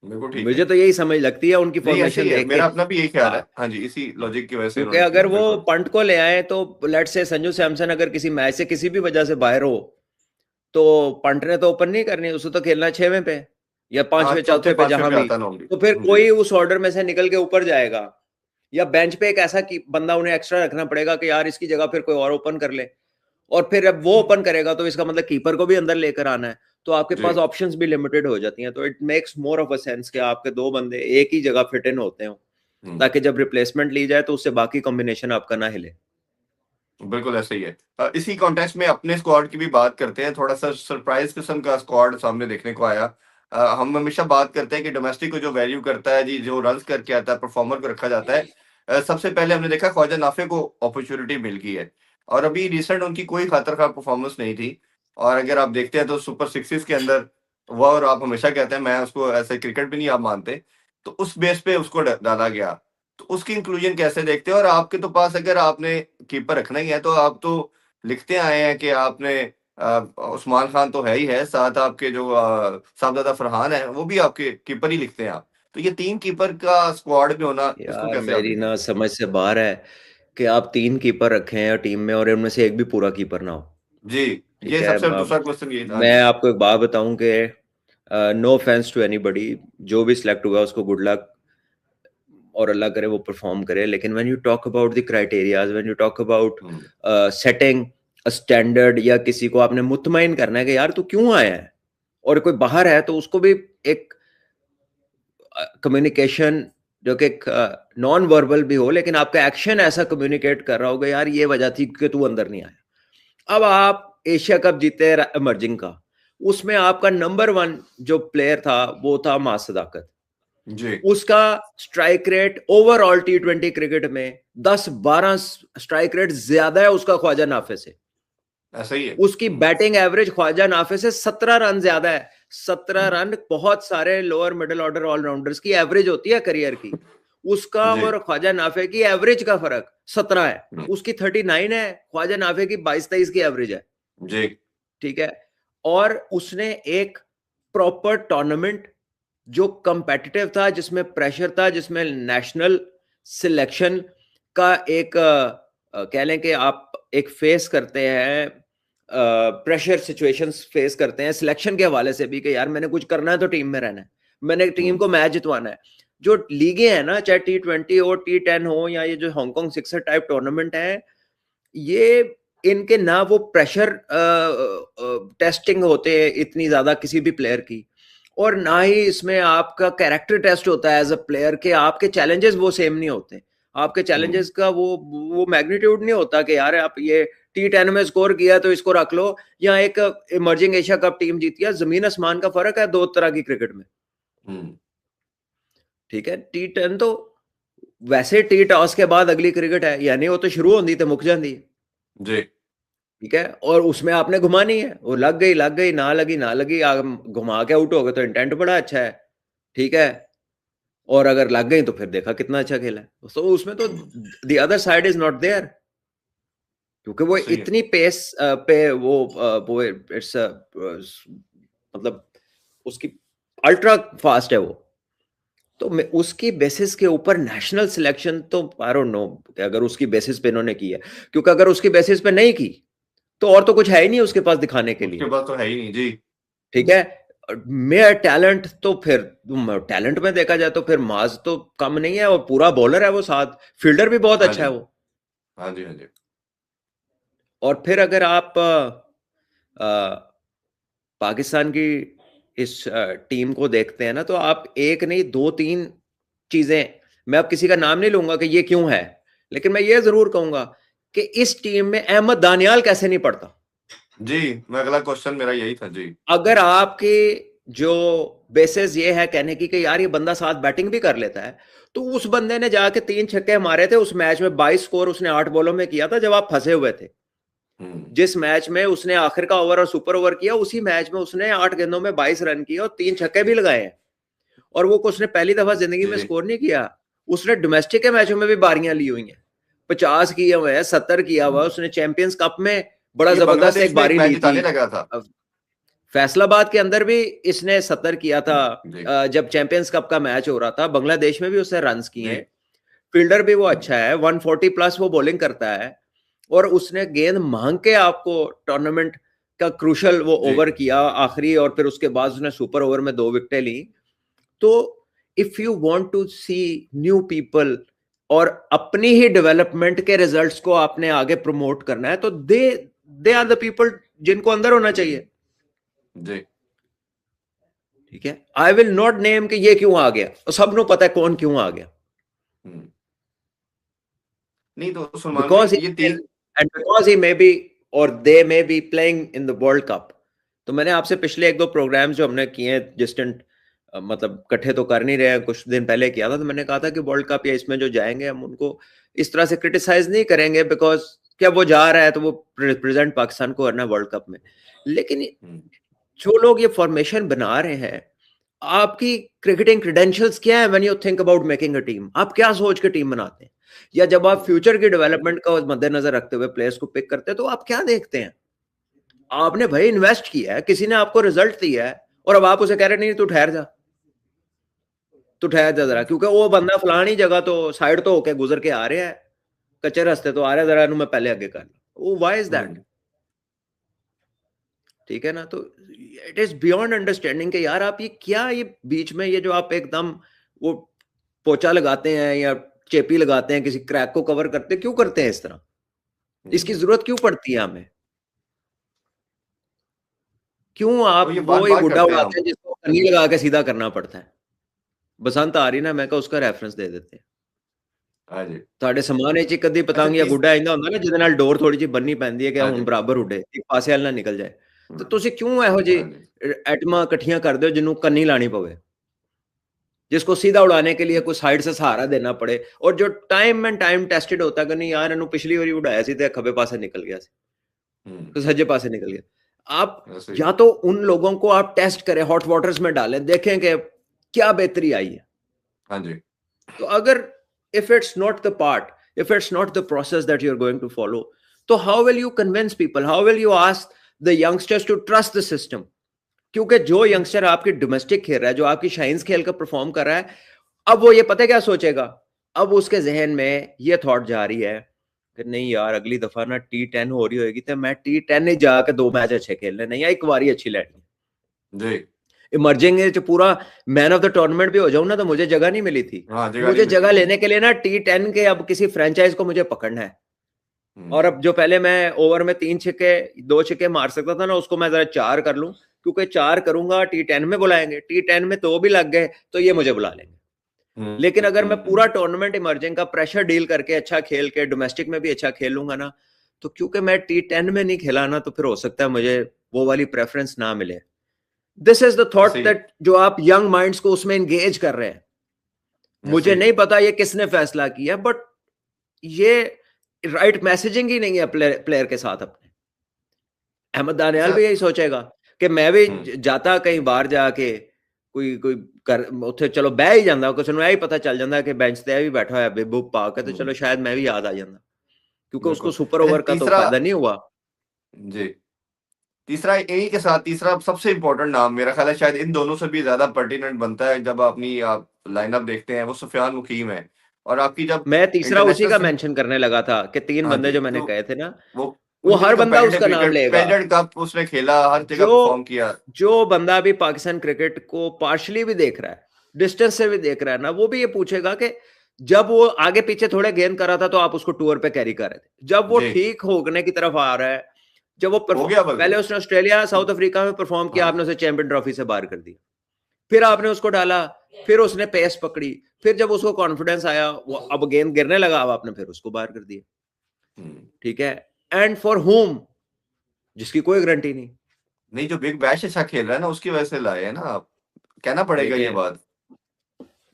[SPEAKER 1] बिल्कुल ठीक है।
[SPEAKER 2] मुझे तो यही समझ लगती है उनकी
[SPEAKER 1] नहीं ऐसे
[SPEAKER 2] फॉर्मेशन
[SPEAKER 1] ही है,
[SPEAKER 2] देख के।
[SPEAKER 1] मेरा अपना भी यही ख्याल है।
[SPEAKER 2] हाँ,
[SPEAKER 1] हाँ जी, इसी लॉजिक की वजह से
[SPEAKER 2] क्योंकि
[SPEAKER 1] उन्होंने
[SPEAKER 2] अगर
[SPEAKER 1] किया,
[SPEAKER 2] वो
[SPEAKER 1] बिल्कुल।
[SPEAKER 2] पंट को ले आए तो लेट्स से संजू सैमसन अगर किसी मैच से किसी भी वजह से बाहर हो, तो पंट ने तो ओपन नहीं करनी, उसे तो खेलना 6वें पे या
[SPEAKER 1] हाँ,
[SPEAKER 2] 5वें
[SPEAKER 1] चौथे
[SPEAKER 2] चौथे पे
[SPEAKER 1] पांचवे
[SPEAKER 2] जहां
[SPEAKER 1] पे
[SPEAKER 2] भी।
[SPEAKER 1] आता है नॉर्मली।
[SPEAKER 2] तो फिर
[SPEAKER 1] जी।
[SPEAKER 2] कोई उस ऑर्डर में से निकल के ऊपर जाएगा, या बेंच पे एक ऐसा की बंदा उन्हें एक्स्ट्रा रखना पड़ेगा कि यार इसकी जगह फिर कोई और ओपन कर ले। और फिर अब वो ओपन करेगा तो इसका मतलब कीपर को भी अंदर लेकर आना है, तो आपके
[SPEAKER 1] जी।
[SPEAKER 2] पास ऑप्शंस भी लिमिटेड हो जाती हैं। तो it makes more of a sense कि आपके दो बंदे एक ही जगह फिट इन होते हो,
[SPEAKER 1] हम्म,
[SPEAKER 2] ताकि जब रिप्लेसमेंट ली जाए तो उससे बाकी कॉम्बिनेशन आपका ना हिले।
[SPEAKER 1] बिल्कुल ऐसा ही है। इसी कॉन्टेक्स्ट में अपने स्क्वाड की भी बात करते हैं। थोड़ा सा सरप्राइज किस्म का स्क्वाड सामने देखने को आया। हम हमेशा बात करते हैं कि डोमेस्टिक को जो वैल्यू करता है जी, जो रन्स करके आता है, परफॉर्मर को रखा जाता है। सबसे पहले हमने देखा ख्वाजा नाफे को अपॉर्चुनिटी मिल गई है, और अभी रिसेंट उनकी कोई खातर खा परफॉर्मेंस नहीं थी। और अगर आप देखते हैं तो सुपर सिक्सेस के अंदर वो, और आप हमेशा कहते हैं मैं उसको ऐसे क्रिकेट भी नहीं आप मानते, तो उस बेस पे उसको डाला गया। तो उसकी इंक्लूजन कैसे देखते हैं? और आपके तो पास अगर आपने कीपर रखना ही है तो आप तो लिखते आए हैं कि आपने उस्मान खान तो है ही है, साथ आपके जो साहबजादा फरहान है वो भी आपके कीपर ही लिखते हैं आप। तो ये 3 कीपर का स्क्वाड में होना, इसको
[SPEAKER 2] यार
[SPEAKER 1] कैसे आप
[SPEAKER 2] मेरी
[SPEAKER 1] देखते
[SPEAKER 2] ना
[SPEAKER 1] हैं?
[SPEAKER 2] समझ से बाहर है कि आप 3 कीपर रखे हैं टीम में और उनमें से एक भी पूरा कीपर ना हो।
[SPEAKER 1] जी,
[SPEAKER 2] ठीक
[SPEAKER 1] ये
[SPEAKER 2] है,
[SPEAKER 1] सबसे
[SPEAKER 2] अब
[SPEAKER 1] दूसरा क्वेश्चन ये था। हाँ
[SPEAKER 2] मैं
[SPEAKER 1] जी।
[SPEAKER 2] आपको एक बात बताऊं कि नो ऑफेंस टू एनीबॉडी, जो भी सिलेक्ट हुआ उसको गुड लक, और अल्लाह करे वो परफॉर्म करे। लेकिन when you talk about the criterias, when you talk about
[SPEAKER 1] hmm,
[SPEAKER 2] setting a standard, या किसी को आपने मुतमईन करना है कि यार तू क्यों आया है, और कोई बाहर है तो उसको भी एक कम्युनिकेशन जो कि नॉन वर्बल भी हो, लेकिन आपका एक्शन ऐसा कम्युनिकेट कर रहा होगा यार ये वजह थी कि तू अंदर नहीं आया। अब आप एशिया कप जीते इमर्जिंग का, उसमें आपका नंबर 1 जो प्लेयर था वो था मां सदाकत।
[SPEAKER 1] जी,
[SPEAKER 2] उसका strike rate overall T20 cricket में 10-12 स्ट्राइक रेट ज्यादा है उसका ख्वाजा नाफे से।
[SPEAKER 1] ऐसा ही है।
[SPEAKER 2] उसकी बैटिंग एवरेज ख्वाजा नाफे से 17 रन ज्यादा है। 17
[SPEAKER 1] हुँ,
[SPEAKER 2] रन बहुत सारे लोअर मिडिल ऑर्डर ऑलराउंडर्स की एवरेज होती है करियर की। उसका
[SPEAKER 1] जी,
[SPEAKER 2] और ख्वाजा नाफे की एवरेज का फर्क 17 है।
[SPEAKER 1] हुँ,
[SPEAKER 2] उसकी 39 है, ख्वाजा नाफे की 22-23 की एवरेज है।
[SPEAKER 1] जी,
[SPEAKER 2] ठीक है। और उसने एक प्रॉपर टूर्नामेंट जो कंपेटिटिव था, जिसमें प्रेशर था, जिसमें नेशनल सिलेक्शन का एक कह लें कि आप एक फेस करते हैं, प्रेशर सिचुएशंस फेस करते हैं सिलेक्शन के हवाले से भी कि यार मैंने कुछ करना है तो टीम में रहना है, मैंने टीम
[SPEAKER 1] हुँ,
[SPEAKER 2] को मैच जितवाना है। जो लीगें हैं ना, चाहे T20 हो, T10 हो, या ये जो हांगकांग सिक्सर टाइप टूर्नामेंट है, ये इनके ना वो प्रेशर टेस्टिंग होते हैं इतनी ज्यादा किसी भी प्लेयर की, और ना ही इसमें आपका कैरेक्टर टेस्ट होता है एज अ प्लेयर के। आपके चैलेंजेस वो सेम नहीं होते, आपके
[SPEAKER 1] हुँ,
[SPEAKER 2] चैलेंजेस का वो मैग्नीट्यूड नहीं होता कि यार आप ये T10 में स्कोर किया तो इसको रख लो, या एक इमर्जिंग एशिया कप टीम जीती है। जमीन आसमान का फर्क है दो तरह की क्रिकेट में।
[SPEAKER 1] हुँ,
[SPEAKER 2] ठीक है, T10 तो वैसे टी टॉस के बाद अगली क्रिकेट है, यानी वो तो शुरू होती तो मुक जाती है।
[SPEAKER 1] जी,
[SPEAKER 2] ठीक है, और उसमें आपने घुमानी है, वो लग गई ना लगी ना लगी, आप घुमा के आउट हो गए तो इंटेंट बड़ा अच्छा है। ठीक है, और अगर लग गई तो फिर देखा कितना अच्छा खेला है। तो उसमें तो
[SPEAKER 1] हुँ,
[SPEAKER 2] the other side is not there, क्योंकि वो
[SPEAKER 1] सही है।
[SPEAKER 2] इतनी पेस पे वो इट्स मतलब उसकी अल्ट्रा फास्ट है वो। तो मैं उसकी बेसिस के ऊपर नेशनल सिलेक्शन तो आई डोंट नो अगर उसकी बेसिस पे इन्होंने की है, क्योंकि अगर उसकी बेसिस पे नहीं की तो और तो कुछ है ही नहीं उसके पास दिखाने के
[SPEAKER 1] उसके
[SPEAKER 2] लिए।
[SPEAKER 1] बाद तो है ही नहीं। जी,
[SPEAKER 2] ठीक है, मेयर टैलेंट तो फिर टैलेंट में देखा जाए तो फिर माज तो कम नहीं है, और पूरा बॉलर है वो, साथ फील्डर भी बहुत
[SPEAKER 1] हाँ
[SPEAKER 2] अच्छा
[SPEAKER 1] जी,
[SPEAKER 2] है वो।
[SPEAKER 1] हाँ जी, हाँ जी।
[SPEAKER 2] और फिर अगर आप पाकिस्तान की इस टीम को देखते हैं ना, तो आप एक नहीं दो तीन चीजें, मैं अब किसी का नाम नहीं लूंगा कि ये क्यों है, लेकिन मैं ये जरूर कहूंगा कि इस टीम में अहमद दानियाल कैसे नहीं पड़ता।
[SPEAKER 1] जी, मैं अगला क्वेश्चन मेरा यही था। जी,
[SPEAKER 2] अगर आपके जो बेसिस ये है कहने की कि यार ये बंदा साथ बैटिंग भी कर लेता है, तो उस बंदे ने जाके 3 छक्के मारे थे उस मैच में, 22 स्कोर उसने 8 बॉलों में किया था जब आप फंसे हुए थे।
[SPEAKER 1] हुँ,
[SPEAKER 2] जिस मैच में उसने आखिर का ओवर और सुपर ओवर किया, उसी मैच में उसने 8 गेंदों में 22 रन किए और 3 छक्के भी लगाए हैं। और वो उसने पहली दफा जिंदगी में
[SPEAKER 1] जी,
[SPEAKER 2] स्कोर नहीं किया, उसने डोमेस्टिक के मैचों में भी बारियां ली हुई हैं, 50 किए हुए हैं, 70 किया हुआ है
[SPEAKER 1] हुँ।
[SPEAKER 2] उसने। चैंपियंस कप में बड़ा
[SPEAKER 1] ये
[SPEAKER 2] जबरदस्त
[SPEAKER 1] बांग्लादेश
[SPEAKER 2] एक
[SPEAKER 1] में एक
[SPEAKER 2] बारी
[SPEAKER 1] मैच
[SPEAKER 2] ली थी,
[SPEAKER 1] जिताने लगा था।
[SPEAKER 2] फैसलाबाद के अंदर भी इसने 70 किया था।
[SPEAKER 1] जी
[SPEAKER 2] जब चैंपियंस कप का मैच हो रहा था, बांग्लादेश में भी उसने रन्स किए
[SPEAKER 1] जी
[SPEAKER 2] हैं। फील्डर भी वो अच्छा है, 140 प्लस वो बॉलिंग करता है, और उसने गेंद मांग के आपको टूर्नामेंट का क्रूशल वो
[SPEAKER 1] जी
[SPEAKER 2] ओवर किया आखिरी, और फिर उसके बाद उसने सुपर ओवर में 2 विकेटें ली। तो if you want to see new people और अपनी ही डेवलपमेंट के रिजल्ट्स को आपने आगे प्रमोट करना है, तो दे आर द पीपल जिनको अंदर होना चाहिए।
[SPEAKER 1] जी
[SPEAKER 2] ठीक है, आई विल नॉट नेम कि ये क्यों आ गया, सबको पता है कौन क्यों आ गया।
[SPEAKER 1] हम्म। नहीं तो सलमान भाई
[SPEAKER 2] Because he
[SPEAKER 1] ये
[SPEAKER 2] can,
[SPEAKER 1] तीन
[SPEAKER 2] and because he may be or they may be playing in the World Cup। तो मैंने आपसे पिछले 1-2 प्रोग्राम्स जो हमने किए हैं डिस्टेंट, मतलब इकट्ठे तो कर नहीं रहे हैं, कुछ दिन पहले किया था, तो मैंने कहा था कि वर्ल्ड कप या इसमें जो जाएंगे हम उनको इस तरह से क्रिटिसाइज नहीं करेंगे, बिकॉज क्या वो जा रहा है तो वो रिप्रेजेंट पाकिस्तान को करना है वर्ल्ड कप में। लेकिन
[SPEAKER 1] हम्म,
[SPEAKER 2] जो लोग ये फॉर्मेशन बना रहे हैं, आपकी क्रिकेटिंग क्रेडेंशियल्स क्या है when you think about making a team? आप क्या सोच के टीम बनाते हैं? या जब आप फ्यूचर की डेवलपमेंट का मद्देनजर रखते हुए प्लेयर्स को पिक करते हैं, तो आप क्या देखते हैं? आपने भाई इन्वेस्ट किया है, किसी ने आपको रिजल्ट दिया है, और अब आप उसे कह रहे नहीं तू ठहर जा, तू ठहर जा जरा, क्योंकि वो बंदा फलानी जगह तो साइड तो होके गुजर के आ रहा है, कच्चे रास्ते तो आ रहा है, जरा मैं पहले आगे कर लूं। Why is that?
[SPEAKER 1] हम्म,
[SPEAKER 2] ठीक है ना? तो इट इज बियॉन्ड अंडरस्टैंडिंग कि यार आप ये क्या, ये बीच में ये जो आप एकदम वो पोचा लगाते हैं या चेपी लगाते हैं, किसी क्रैक को कवर करते, क्यों करते हैं इस तरह? इसकी जरूरत क्यों पड़ती है हमें? क्यों
[SPEAKER 1] तो
[SPEAKER 2] आप
[SPEAKER 1] ये बार
[SPEAKER 2] वो ही
[SPEAKER 1] बार
[SPEAKER 2] गुड्डा
[SPEAKER 1] करते हैं
[SPEAKER 2] उड़ाते
[SPEAKER 1] हम।
[SPEAKER 2] हैं जिसको कन्नी लगा के सीधा करना पड़ता है? बसंत आ रही ना, मैं उसका रेफरेंस दे देते हैं।
[SPEAKER 1] हाँ जी।
[SPEAKER 2] ਤੁਹਾਡੇ ਸਮਾਨ 'ਚ ਇੱਕ ਅੱਧੀ
[SPEAKER 1] अच्छा
[SPEAKER 2] ਪਤੰਗ ਜਾਂ
[SPEAKER 1] तीस
[SPEAKER 2] ਗੁੱਡਾ ਇੰਨਾ ਹੁੰਦਾ ਨਾ ਜਿਹਦੇ ਨਾਲ ਡੋਰ ਥੋੜੀ ਜਿਹੀ ਬੰਨੀ ਪੈਂਦੀ ਹੈ ਕਿ
[SPEAKER 1] हाँ
[SPEAKER 2] ਹੁਣ
[SPEAKER 1] जी।
[SPEAKER 2] ਬਰਾਬਰ ਉੱਡੇ, ਇੱਕ ਪਾਸੇ ਵਾਲ ਨਾ ਨਿਕਲ ਜਾਏ। ਤੇ
[SPEAKER 1] हाँ
[SPEAKER 2] ਤੁਸੀਂ ਕਿਉਂ ਇਹੋ
[SPEAKER 1] हाँ
[SPEAKER 2] ਜਿਹੀ
[SPEAKER 1] जी।
[SPEAKER 2] ਐਟਮਾਂ ਇਕੱਠੀਆਂ ਕਰਦੇ ਹੋ ਜਿਹਨੂੰ ਕੰਨੀ ਲਾਣੀ ਪਵੇ, जिसको सीधा उड़ाने के लिए कोई साइड से सहारा देना पड़े, और जो टाइम एंड टाइम टेस्टेड होता कि नहीं यार ਇਹਨੂੰ पिछली बारी उड़ाया सी ते खब्बे पासे निकल गया सी,
[SPEAKER 1] हम्म।
[SPEAKER 2] तो सज्जे पासे निकल गया। आप
[SPEAKER 1] ऐसे ही।
[SPEAKER 2] या तो उन लोगों को आप टेस्ट करें, हॉट वाटर्स में डालें, देखें कि क्या बेहतरी आई है।
[SPEAKER 1] हाँ जी।
[SPEAKER 2] तो अगर if it's not the part, if it's not the process that you're going to follow, तो how will you convince people, how will you ask the youngsters to trust the system? क्योंकि जो यंगस्टर आपकी domestic खेल रहा है, जो आपकी shines खेल कर परफॉर्म कर रहा है, अब वो ये पता है क्या सोचेगा? अब उसके जहन में ये थॉट जा रही है कि नहीं यार अगली दफा ना T10 हो रही होगी तो मैं T10 ही जाके 2 मैच अच्छे खेलने, नहीं या एक बारी अच्छी लैनी।
[SPEAKER 1] जी।
[SPEAKER 2] इमर्जिंग जो पूरा मैन ऑफ द टूर्नामेंट भी हो जाऊं ना, तो मुझे जगह नहीं मिली थी।
[SPEAKER 1] हाँ
[SPEAKER 2] तो
[SPEAKER 1] जगह नहीं
[SPEAKER 2] मुझे
[SPEAKER 1] मिलती
[SPEAKER 2] जगह
[SPEAKER 1] थी।
[SPEAKER 2] लेने के लिए ना T10 के अब किसी फ्रेंचाइज को मुझे पकड़ना है। और
[SPEAKER 1] हम्म।
[SPEAKER 2] अब जो पहले मैं ओवर में 3 छक्के 2 छक्के मार सकता था ना, उसको मैं जरा 4 कर लूं, क्योंकि 4 करूंगा T10 में बुलाएंगे, T10 में तो भी लग गए तो ये मुझे बुला लेंगे। लेकिन अगर मैं पूरा टूर्नामेंट इमर्जिंग का प्रेशर डील करके अच्छा खेल के डोमेस्टिक में भी अच्छा खेल लूंगा ना, तो क्योंकि मैं T10 में नहीं खेला ना, तो फिर हो सकता है मुझे वो वाली प्रेफरेंस ना मिले। दिस इज द थॉट
[SPEAKER 1] ऐसे ही।
[SPEAKER 2] दैट जो आप यंग माइंड्स को उसमें एंगेज कर रहे हैं।
[SPEAKER 1] ऐसे
[SPEAKER 2] मुझे
[SPEAKER 1] ही।
[SPEAKER 2] नहीं पता ये किसने फैसला किया, बट ये राइट मैसेजिंग ही नहीं है प्लेयर के साथ अपने। अहमद दानियाल
[SPEAKER 1] अच्छा।
[SPEAKER 2] भी यही सोचेगा कि मैं भी
[SPEAKER 1] हम्म।
[SPEAKER 2] जाता कहीं बाहर जाके कोई कोई कर ਉੱਥੇ ਚਲੋ ਬਹਿ ਹੀ ਜਾਂਦਾ, ਕਿਸੇ ਨੂੰ ਇਹ ਹੀ ਪਤਾ ਚੱਲ ਜਾਂਦਾ ਕਿ बेंच ਤੇ ਇਹ भी बैठा हुआ है बेबूब पा के, तो चलो शायद मैं भी याद आ जाता, क्योंकि उसको
[SPEAKER 1] बिल्कुल।
[SPEAKER 2] सुपर
[SPEAKER 1] अच्छा
[SPEAKER 2] ओवर का तो
[SPEAKER 1] तीसरा।
[SPEAKER 2] फायदा नहीं हुआ।
[SPEAKER 1] जी। तीसरा यही के साथ तीसरा सबसे इम्पोर्टेंट नाम मेरा ख्याल है शायद इन दोनों से भी ज्यादा पर्टिनेंट बनता है जब अपनी आप लाइनअप देखते हैं, वो सुफियान मुकीम है। और आपकी जब
[SPEAKER 2] मैं तीसरा उसी
[SPEAKER 1] इंटरनेशनल
[SPEAKER 2] का
[SPEAKER 1] से।
[SPEAKER 2] मेंशन करने लगा था कि 3
[SPEAKER 1] हाँ
[SPEAKER 2] बंदे
[SPEAKER 1] जी।
[SPEAKER 2] जो मैंने
[SPEAKER 1] तो
[SPEAKER 2] कहे थे ना,
[SPEAKER 1] वो
[SPEAKER 2] वो
[SPEAKER 1] उनकी भी
[SPEAKER 2] हर बंदा
[SPEAKER 1] कंपेटिटिव
[SPEAKER 2] उसका नाम
[SPEAKER 1] क्रिकेट
[SPEAKER 2] लेगा।
[SPEAKER 1] प्रेसिडेंट कप उसने खेला, हर जगह
[SPEAKER 2] जो
[SPEAKER 1] परफॉर्म किया।
[SPEAKER 2] जो बंदा भी पाकिस्तान क्रिकेट को पार्शली भी देख रहा है, डिस्टेंस से भी देख रहा है ना, वो भी ये पूछेगा कि जब वो आगे पीछे थोड़े गेंद कर रहा था तो आप उसको टूर पे कैरी कर रहे थे, जब वो
[SPEAKER 1] जी।
[SPEAKER 2] ठीक होने की तरफ आ रहा है, जब वो
[SPEAKER 1] हो गया
[SPEAKER 2] पहले
[SPEAKER 1] बल्कि।
[SPEAKER 2] उसने ऑस्ट्रेलिया साउथ अफ्रीका में परफॉर्म किया,
[SPEAKER 1] हाँ।
[SPEAKER 2] आपने उसे चैंपियन ट्रॉफी से बाहर कर दिया, फिर आपने उसको डाला, फिर उसने पेस पकड़ी, फिर जब उसको कॉन्फिडेंस आया, वो अब गेंद गिरने लगा, अब आपने फिर उसको बाहर कर दिया।
[SPEAKER 1] हम्म।
[SPEAKER 2] ठीक है, एंड फॉर होम, जिसकी कोई गारंटी नहीं।
[SPEAKER 1] नहीं जो बिग बैश अच्छा खेल रहा है ना उसकी वजह से लाए हैं ना आप, कहना पड़ेगा ये
[SPEAKER 2] देखें,
[SPEAKER 1] बात।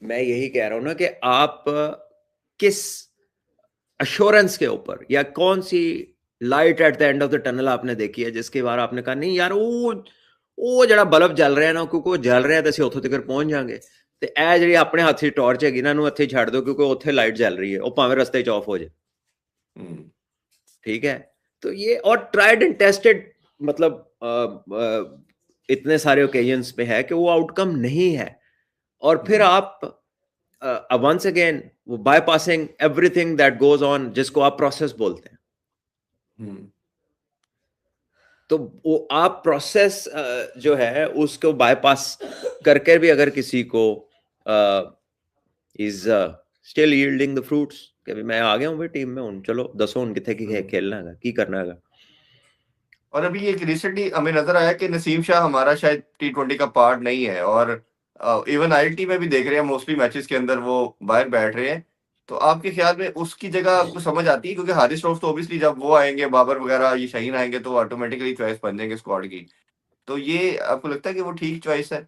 [SPEAKER 2] मैं यही कह रहा हूं ना कि आप किस अश्योरेंस के ऊपर या कौन सी light at the end of the tunnel आपने देखी है जिसके बारे आपने कहा नहीं यार ਉਹ ਜਿਹੜਾ ਬਲਬ ਜਲ ਰਿਹਾ ਨਾ, ਕਿਉਂਕਿ ਉਹ ਜਲ ਰਿਹਾ ਤਾਂ ਅਸੀਂ ਉੱਥੋਂ ਤੱਕ ਪਹੁੰਚ ਜਾਾਂਗੇ, ਤੇ ਇਹ ਜਿਹੜੀ ਆਪਣੇ ਹੱਥ 'ਚ ਟਾਰਚ ਹੈਗੀ ਨਾ, ਇਹਨੂੰ ਇੱਥੇ ਛੱਡ ਦਿਓ ਕਿਉਂਕਿ ਉੱਥੇ ਲਾਈਟ ਜਲ ਰਹੀ ਹੈ, ਉਹ ਭਾਵੇਂ ਰਸਤੇ 'ਚ ਆਫ ਹੋ ਜਾਏ। ठीक है, तो ये और ट्राइड एंड टेस्टेड, मतलब इतने सारे ओकेजन्स पे है कि वो आउटकम नहीं है, और फिर आप वंस अगेन वो bypassing everything that goes on, जिसको आप प्रोसेस बोलते हैं।
[SPEAKER 1] हम्म।
[SPEAKER 2] तो वो आप प्रोसेस जो है उसको बाईपास करके भी अगर किसी को is still yielding the fruits कि भी मैं आ गया हूँ भाई टीम में हूँ, चलो दसो हूँ कितने की खेलना है की करना है।
[SPEAKER 1] और अभी एक रिसेंटली हमें नजर आया कि नसीम शाह हमारा शायद T20 का पार्ट नहीं है, और इवन ILT में भी देख रहे हैं मोस्टली मैचेस के अंदर वो बाहर बैठ रहे हैं। तो आपके ख्याल में उसकी जगह आपको समझ आती है, क्योंकि हारिस रऊफ तो ओब्वियसली जब वो आएंगे, बाबर वगैरह ये शाहीन आएंगे तो ऑटोमेटिकली चॉइस बन जाएंगे स्क्वाड की। तो ये आपको लगता है कि वो ठीक चॉइस है?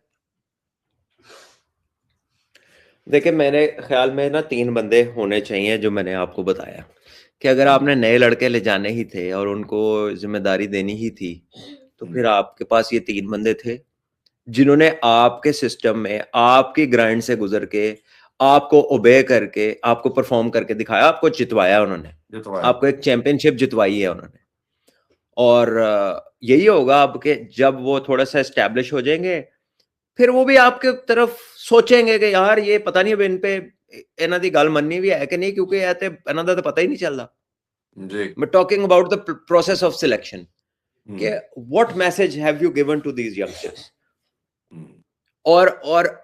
[SPEAKER 2] देखिए मेरे ख्याल में ना 3 बंदे होने चाहिए, जो मैंने आपको बताया कि अगर आपने नए लड़के ले जाने ही थे और उनको जिम्मेदारी देनी ही थी, तो फिर आपके पास ये 3 बंदे थे जिन्होंने आपके सिस्टम में आपकी ग्राइंड से गुजर के आपको ओबे करके आपको परफॉर्म करके दिखाया, आपको जितवाया उन्होंने,
[SPEAKER 1] जो तो है।
[SPEAKER 2] आपको एक चैंपियनशिप जितवाई है उन्होंने। और यही होगा अब के जब वो थोड़ा सा एस्टेब्लिश हो जाएंगे, फिर वो भी आपके तरफ सोचेंगे कि यार ये पता नहीं अब इन पे इन्हों की गल मननी भी है कि नहीं, क्योंकि इन्हों का तो पता ही नहीं चलता।
[SPEAKER 1] जी।
[SPEAKER 2] मैं talking about the process of selection कि
[SPEAKER 1] hmm.
[SPEAKER 2] What message have you given to these youngsters.
[SPEAKER 1] Hmm.
[SPEAKER 2] और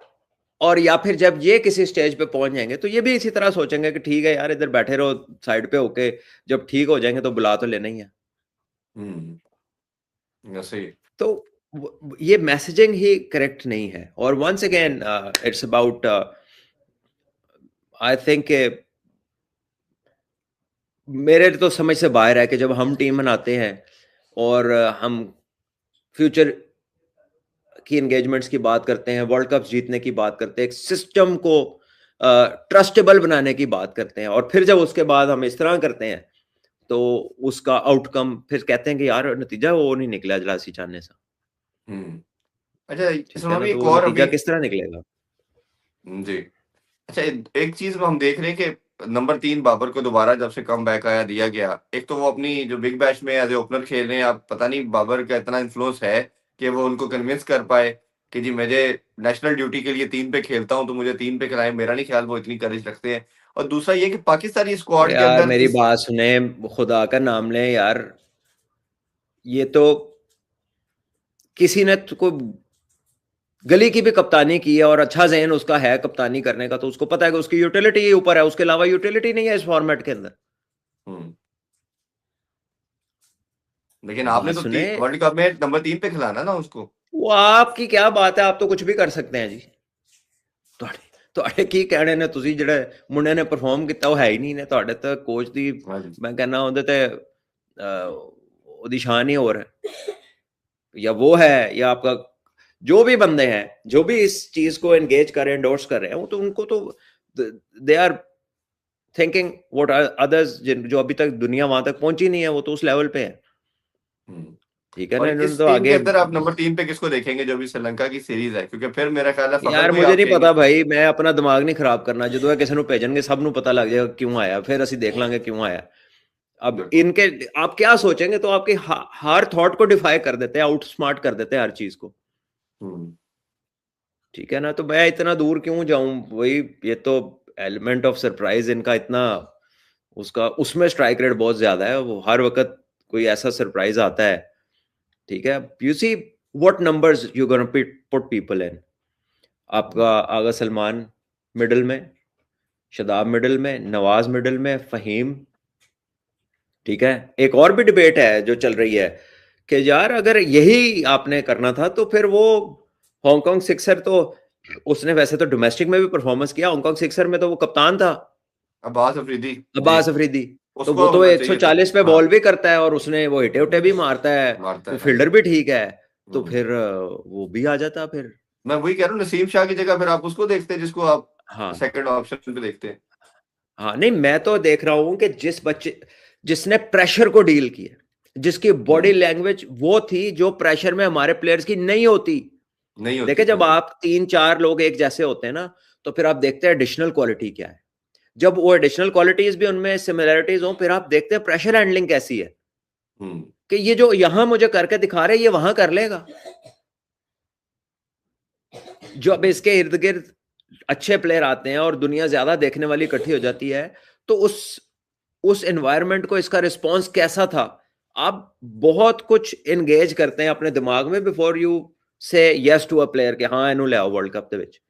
[SPEAKER 2] और या फिर जब ये किसी स्टेज पे पहुंच जाएंगे तो ये भी इसी तरह सोचेंगे कि ठीक है यार इधर बैठे रहो साइड पे होके, जब ठीक हो जाएंगे तो बुला तो लेना ही है।
[SPEAKER 1] ऐसे ही।
[SPEAKER 2] तो ये मैसेजिंग ही करेक्ट नहीं है। और once again it's about I think मेरे तो समझ से बाहर है कि जब हम टीम बनाते हैं और हम फ्यूचर की एंगेजमेंट्स की बात करते हैं, वर्ल्ड कप जीतने की बात करते हैं, एक सिस्टम को ट्रस्टेबल बनाने की बात करते हैं, और फिर जब उसके बाद हम इस तरह करते हैं तो उसका आउटकम फिर कहते हैं कि यार नतीजा वो नहीं निकला जलासी चाहने से।
[SPEAKER 1] हम्म। अच्छा,
[SPEAKER 2] ठीक है
[SPEAKER 1] इसमें
[SPEAKER 2] ना,
[SPEAKER 1] भी
[SPEAKER 2] तो
[SPEAKER 1] एक
[SPEAKER 2] वो
[SPEAKER 1] और
[SPEAKER 2] नतीजा
[SPEAKER 1] अभी।
[SPEAKER 2] किस तरह निकलेगा।
[SPEAKER 1] जी। अच्छा, एक चीज हम देख रहे हैं कि नंबर 3 बाबर को दोबारा जब से कम बैक आया दिया गया, एक तो वो अपनी जो बिग बैश में एज ए ओपनर खेल रहे हैं, आप पता नहीं बाबर का इतना इन्फ्लुएंस है कि वो उनको कन्विंस कर पाए कि जी मुझे नेशनल ड्यूटी के लिए 3 पे खेलता हूं तो मुझे 3 पे खिलाएं। मेरा नहीं ख्याल वो इतनी करेज रखते हैं। और दूसरा ये कि पाकिस्तानी
[SPEAKER 2] अरे
[SPEAKER 1] स्क्वाड के
[SPEAKER 2] यार
[SPEAKER 1] अंदर
[SPEAKER 2] मेरी
[SPEAKER 1] इस।
[SPEAKER 2] बात सुने, खुदा का नाम ले यार, ये तो किसी ने तो को गली की भी कप्तानी की है और अच्छा जहन उसका है कप्तानी करने का, तो उसको पता है कि उसकी यूटिलिटी ही ऊपर है, उसके अलावा यूटिलिटी नहीं है इस फॉर्मेट के अंदर।
[SPEAKER 1] हम्म। लेकिन आपने
[SPEAKER 2] बात
[SPEAKER 1] तो
[SPEAKER 2] सुने,
[SPEAKER 1] वर्ल्ड कप में नंबर 3 पे खिलाना ना उसको।
[SPEAKER 2] वो आपकी क्या बात है, आप तो कुछ भी कर सकते हैं जी। ਤੁਹਾਡੇ ਤੁਹਾਡੇ ਕੀ ਕਹਿਣੇ ਨੇ, ਤੁਸੀਂ ਜਿਹੜੇ ਮੁੰਡੇ ਨੇ परफॉर्म ਕੀਤਾ ਉਹ ਹੈ ਹੀ ਨਹੀਂ ਨੇ, ਤੁਹਾਡੇ ਤਾਂ ਕੋਚ ਦੀ
[SPEAKER 1] हाँ जी।
[SPEAKER 2] मैं कहना ਉਹਦੇ ਤੇ ਉਹਦੀ शान ही और है, या वो है या आपका जो भी बंदे हैं जो भी इस चीज को एंगेज कर रहे हैं, एंडोर्स कर रहे हैं, वो तो उनको तो they are thinking what others जो अभी तक दुनिया वहां तक पहुंची नहीं है, वो तो उस लेवल पे है।
[SPEAKER 1] हम्म।
[SPEAKER 2] ठीक है ना,
[SPEAKER 1] और
[SPEAKER 2] इन्होंने
[SPEAKER 1] इस
[SPEAKER 2] तो
[SPEAKER 1] टीम के
[SPEAKER 2] आगे।
[SPEAKER 1] अंदर आप नंबर 3 पे किसको देखेंगे जो भी श्रीलंका की सीरीज है? क्योंकि फिर मेरा ख्याल है फखर
[SPEAKER 2] यार
[SPEAKER 1] को ही
[SPEAKER 2] मुझे
[SPEAKER 1] आप
[SPEAKER 2] नहीं
[SPEAKER 1] कहेंगे।
[SPEAKER 2] पता भाई, मैं अपना दिमाग नहीं खराब करना, जो है किसी ਨੂੰ ਭੇਜਣਗੇ ਸਭ ਨੂੰ पता लग जाएगा क्यों आया, फिर ਅਸੀਂ देख लांगे क्यों आया। अब
[SPEAKER 1] बिल्कुल।
[SPEAKER 2] इनके आप क्या सोचेंगे, तो आपके हर थॉट को डिफाई कर देते हैं, आउट स्मार्ट कर देते हैं हर चीज को।
[SPEAKER 1] हम्म।
[SPEAKER 2] ठीक है ना, तो मैं इतना दूर क्यों जाऊं, वही ये तो एलिमेंट ऑफ सरप्राइज इनका इतना, उसका उसमें स्ट्राइक रेट बहुत ज्यादा है, वो हर वक्त कोई ऐसा सरप्राइज आता है। ठीक है, you see what numbers you gonna put people in. आपका आगा सलमान मिडिल में, शदाब मिडिल में, नवाज मिडिल में, फहीम। ठीक है, एक और भी डिबेट है जो चल रही है कि यार अगर यही आपने करना था तो फिर वो हांगकांग सिक्सर तो उसने वैसे तो डोमेस्टिक में भी परफॉर्मेंस किया, हांगकांग सिक्सर में तो वो कप्तान था
[SPEAKER 1] अब्बास अफरीदी। जी।
[SPEAKER 2] अब्बास अफरीदी। तो वो
[SPEAKER 1] उसको
[SPEAKER 2] तो
[SPEAKER 1] होना चाहिए था।
[SPEAKER 2] 140 पे
[SPEAKER 1] हाँ।
[SPEAKER 2] बॉल भी करता है और उसने वो हिटे उटे भी मारता है,
[SPEAKER 1] मारता
[SPEAKER 2] वो
[SPEAKER 1] है, हाँ जी।
[SPEAKER 2] फील्डर भी ठीक है। तो
[SPEAKER 1] हम्म।
[SPEAKER 2] फिर वो भी आ जाता फिर।
[SPEAKER 1] मैं वही कह रहा हूँ, नसीम शाह की जगह फिर आप उसको देखते हैं जिसको आप
[SPEAKER 2] हाँ
[SPEAKER 1] सेकंड ऑप्शन पे देखते हैं।
[SPEAKER 2] हाँ, नहीं मैं तो देख रहा हूं कि जिस बच्चे जिसने प्रेशर को डील किया, जिसकी बॉडी
[SPEAKER 1] हम्म।
[SPEAKER 2] लैंग्वेज वो थी जो प्रेशर में हमारे प्लेयर्स की नहीं होती।
[SPEAKER 1] नहीं होती,
[SPEAKER 2] देखे
[SPEAKER 1] हाँ
[SPEAKER 2] जब
[SPEAKER 1] जी।
[SPEAKER 2] आप 3-4 लोग एक जैसे होते हैं ना, तो फिर आप देखते हैं एडिशनल क्वालिटी क्या है। जब वो एडिशनल क्वालिटीज भी उनमें सिमिलरिटीज हो, फिर आप देखते हैं प्रेशर हैंडलिंग कैसी है,
[SPEAKER 1] हम्म।
[SPEAKER 2] कि ये जो यहां मुझे करके दिखा रहे हैं ये वहां कर लेगा। जो अब इसके इर्द गिर्द अच्छे प्लेयर आते हैं और दुनिया ज्यादा देखने वाली इकट्ठी हो जाती है, तो उस एनवायरनमेंट को इसका रिस्पॉन्स कैसा था, आप बहुत कुछ एंगेज करते हैं अपने दिमाग में बिफोर यू से यस टू अ प्लेयर कि हाँ इनू ले आओ वर्ल्ड कप ਦੇ ਵਿੱਚ।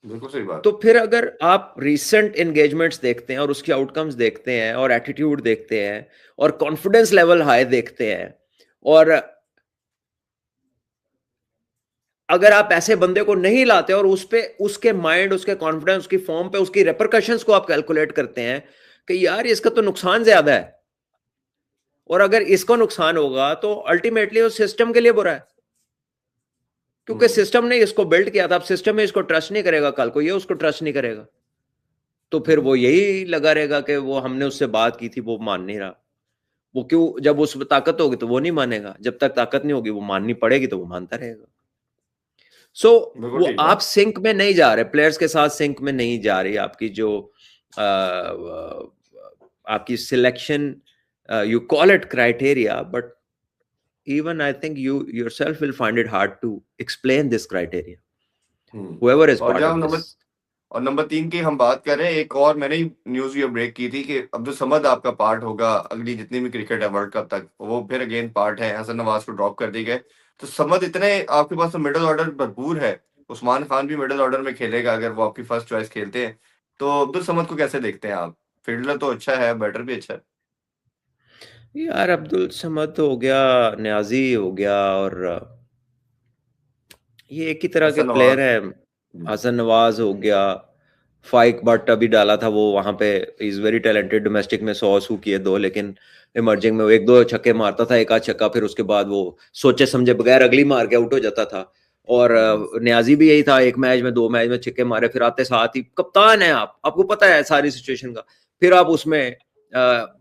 [SPEAKER 1] बिल्कुल सही बात।
[SPEAKER 2] तो फिर अगर आप रीसेंट एंगेजमेंट्स देखते हैं और उसकी आउटकम्स देखते हैं और एटीट्यूड देखते हैं और कॉन्फिडेंस लेवल हाई देखते हैं, और अगर आप ऐसे बंदे को नहीं लाते और उस पे उसके माइंड, उसके कॉन्फिडेंस, उसकी फॉर्म पे उसकी रेपरकशंस को आप कैलकुलेट करते हैं कि यार इसका तो नुकसान ज्यादा है, और अगर इसको नुकसान होगा तो अल्टीमेटली उस सिस्टम के लिए बुरा है, क्योंकि सिस्टम ने इसको बिल्ड किया था। अब सिस्टम में इसको ट्रस्ट नहीं करेगा, कल को ये उसको ट्रस्ट नहीं करेगा, तो फिर वो यही लगा रहेगा कि वो हमने उससे बात की थी वो मान नहीं रहा। वो क्यों, जब उस ताकत होगी तो वो नहीं मानेगा, जब तक ताकत नहीं होगी वो माननी पड़ेगी तो वो मानता रहेगा। सो
[SPEAKER 1] बिल्कुल
[SPEAKER 2] वो
[SPEAKER 1] ठीक
[SPEAKER 2] आप
[SPEAKER 1] बात।
[SPEAKER 2] सिंक में नहीं जा रहे, प्लेयर्स के साथ सिंक में नहीं जा रही आपकी जो आपकी selection, you call it criteria, but even I think you yourself will find it hard to explain this criteria, whoever is
[SPEAKER 1] और
[SPEAKER 2] part
[SPEAKER 1] जब
[SPEAKER 2] of this.
[SPEAKER 1] नंबर 3 की हम बात कर रहे हैं, एक और मैंने न्यूज ये ब्रेक की थी कि अब्दुल समद आपका पार्ट होगा अगली जितनी भी क्रिकेट है वर्ल्ड कप तक, वो फिर अगेन पार्ट है, हसन नवाज को ड्रॉप कर दिए गए। तो समद इतने आपके पास तो मिडिल ऑर्डर भरपूर है, उस्मान खान भी मिडिल ऑर्डर में खेलेगा अगर वो आपकी फर्स्ट चॉइस खेलते हैं, तो अब्दुल समद को कैसे देखते हैं आप? फील्डर तो अच्छा है, बैटर भी अच्छा है।
[SPEAKER 2] यार अब्दुल समद हो गया, न्याजी हो गया, और ये एक ही तरह के
[SPEAKER 1] हसन
[SPEAKER 2] प्लेयर
[SPEAKER 1] नवाज।
[SPEAKER 2] है। हसन नवाज हो गया, फाइक बट अभी डाला था वो वहां पे, इज वेरी टैलेंटेड, डोमेस्टिक में 100 किए दो, लेकिन इमर्जिंग में वो एक दो छक्के मारता था, एक आध छक्का, फिर उसके बाद वो सोचे समझे बगैर अगली मार के आउट हो जाता था। और न्याजी भी यही था, एक मैच में 2 मैच में छक्के मारे, फिर आते साथ ही कप्तान है आप, आपको पता है सारी सिचुएशन का, फिर आप उसमें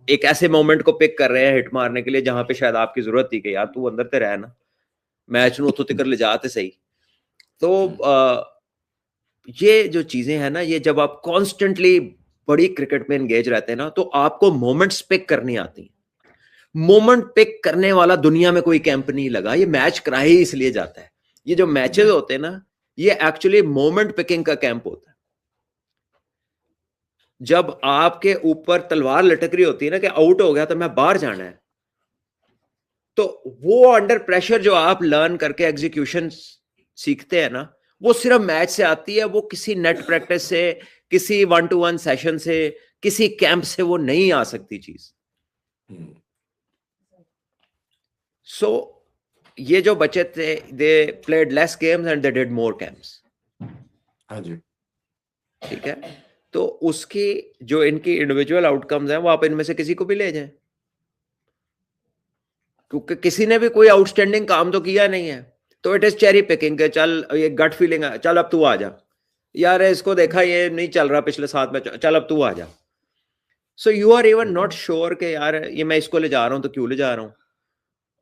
[SPEAKER 2] एक ऐसे मोमेंट को पिक कर रहे हैं हिट मारने के लिए जहां पे शायद आपकी जरूरत थी कि यार तू अंदर ते रह ना, मैच ਨੂੰ ਉੱਥੋਂ तक ले जाते सही। तो ये जो चीजें हैं ना, ये जब आप कॉन्स्टेंटली बड़ी क्रिकेट में एंगेज रहते हैं ना, तो आपको मोमेंट्स पिक करनी आती है। मोमेंट पिक करने वाला दुनिया में कोई कैंप नहीं लगा, ये मैच करा ही इसलिए जाता है। ये जो मैचेस होते हैं ना, ये एक्चुअली मोमेंट पिकिंग का कैंप होता है। जब आपके ऊपर तलवार लटक रही होती है ना कि आउट हो गया तो मैं बाहर जाना है, तो वो अंडर प्रेशर जो आप लर्न करके एग्जीक्यूशन सीखते हैं ना, वो सिर्फ मैच से आती है, वो किसी नेट प्रैक्टिस से, किसी 1-to-1 सेशन से, किसी कैंप से वो नहीं आ सकती चीज। सो ये जो बच्चे थे, they played less games and they did more camps.
[SPEAKER 1] हाँ जी।
[SPEAKER 2] ठीक है, तो उसकी जो इनकी इंडिविजुअल आउटकम्स हैं वो आप इनमें से किसी को भी ले जाएं, क्योंकि किसी ने भी कोई आउटस्टैंडिंग काम तो किया नहीं है, तो इट इज चेरी पिकिंग के चल ये गट फीलिंग है, चल अब तू आ जा, यार इसको देखा ये नहीं चल रहा पिछले 7 में, चल अब तू आ जा। So you are even not sure कि यार ये मैं इसको ले जा रहा हूं तो क्यों ले जा रहा हूं,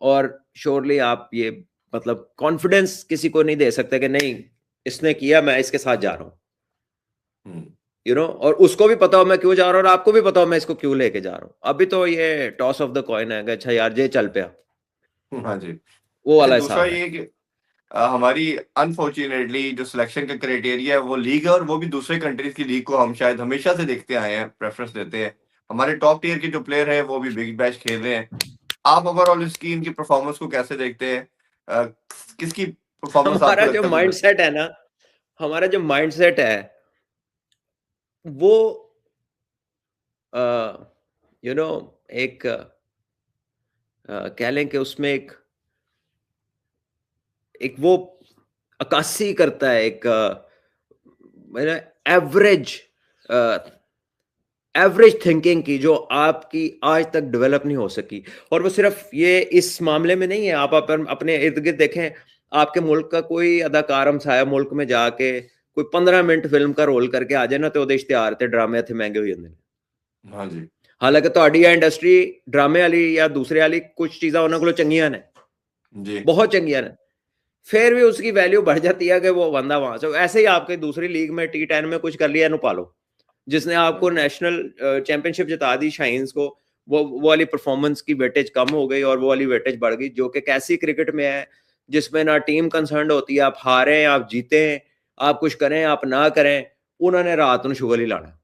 [SPEAKER 2] और श्योरली आप ये मतलब कॉन्फिडेंस किसी को नहीं दे सकते कि नहीं इसने किया मैं इसके साथ जा रहा हूं, यू नो, और उसको भी पता हो मैं क्यों जा रहा हूं और आपको भी पता हो मैं इसको क्यों लेके जा रहा हूं। अभी तो ये टॉस ऑफ द कॉइन है कि अच्छा यार ये चल पिया,
[SPEAKER 1] हाँ जी।
[SPEAKER 2] वो
[SPEAKER 1] अच्छा,
[SPEAKER 2] वाला
[SPEAKER 1] दूसरा
[SPEAKER 2] हिसाब है।
[SPEAKER 1] ये कि हमारी अनफॉर्चुनेटली जो सिलेक्शन का क्राइटेरिया है वो लीग है, और वो भी दूसरे कंट्रीज की लीग को हम शायद हमेशा से देखते आए हैं, प्रेफरेंस देते हैं। हमारे टॉप टियर के जो प्लेयर हैं वो भी बिग बैश खेल रहे हैं। आप ओवरऑल इसकी इनकी परफॉर्मेंस को कैसे देखते हैं? अ, किसकी परफॉर्मेंस आपको
[SPEAKER 2] हमारा जो
[SPEAKER 1] लगता है
[SPEAKER 2] माइंडसेट है ना, हमारा जो माइंडसेट है वो यू नो एक कह लें कि उसमें एक एक वो अक्कासी करता है, एक एवरेज एवरेज थिंकिंग की जो आपकी आज तक डेवलप नहीं हो सकी। और वो सिर्फ ये इस मामले में नहीं है, आप अपने इर्द गिर्द देखें, आपके मुल्क का कोई अदाकार हमसाया मुल्क में जाके कोई 15 मिनट फिल्म का रोल करके आ जाए ना, तो इश्तिहार थे ड्रामे थे महंगे हुए होंगे।
[SPEAKER 1] हाँ जी।
[SPEAKER 2] हालांकि ਤੁਹਾਡੀ इंडस्ट्री ड्रामे वाली या दूसरे वाली कुछ चीज़ां उन्होंने को चंगियां ने,
[SPEAKER 1] जी।
[SPEAKER 2] बहुत चंगियां ने, फिर भी उसकी वैल्यू बढ़ जाती है कि वो बंदा वहां से, ऐसे ही आपके दूसरी लीग में T10 में कुछ कर लिया नु पालो, जिसने आपको नेशनल चैंपियनशिप जिता दी शाइन्स को, वो वाली परफॉर्मेंस की वेटेज कम हो गई और वो वाली वेटेज बढ़ गई, जो कि कैसी क्रिकेट में है जिसमें ना टीम कंसर्न होती है, आप हारे आप जीते, आप कुछ करें आप ना करें, उन्होंने रात को शुगर ही लाना,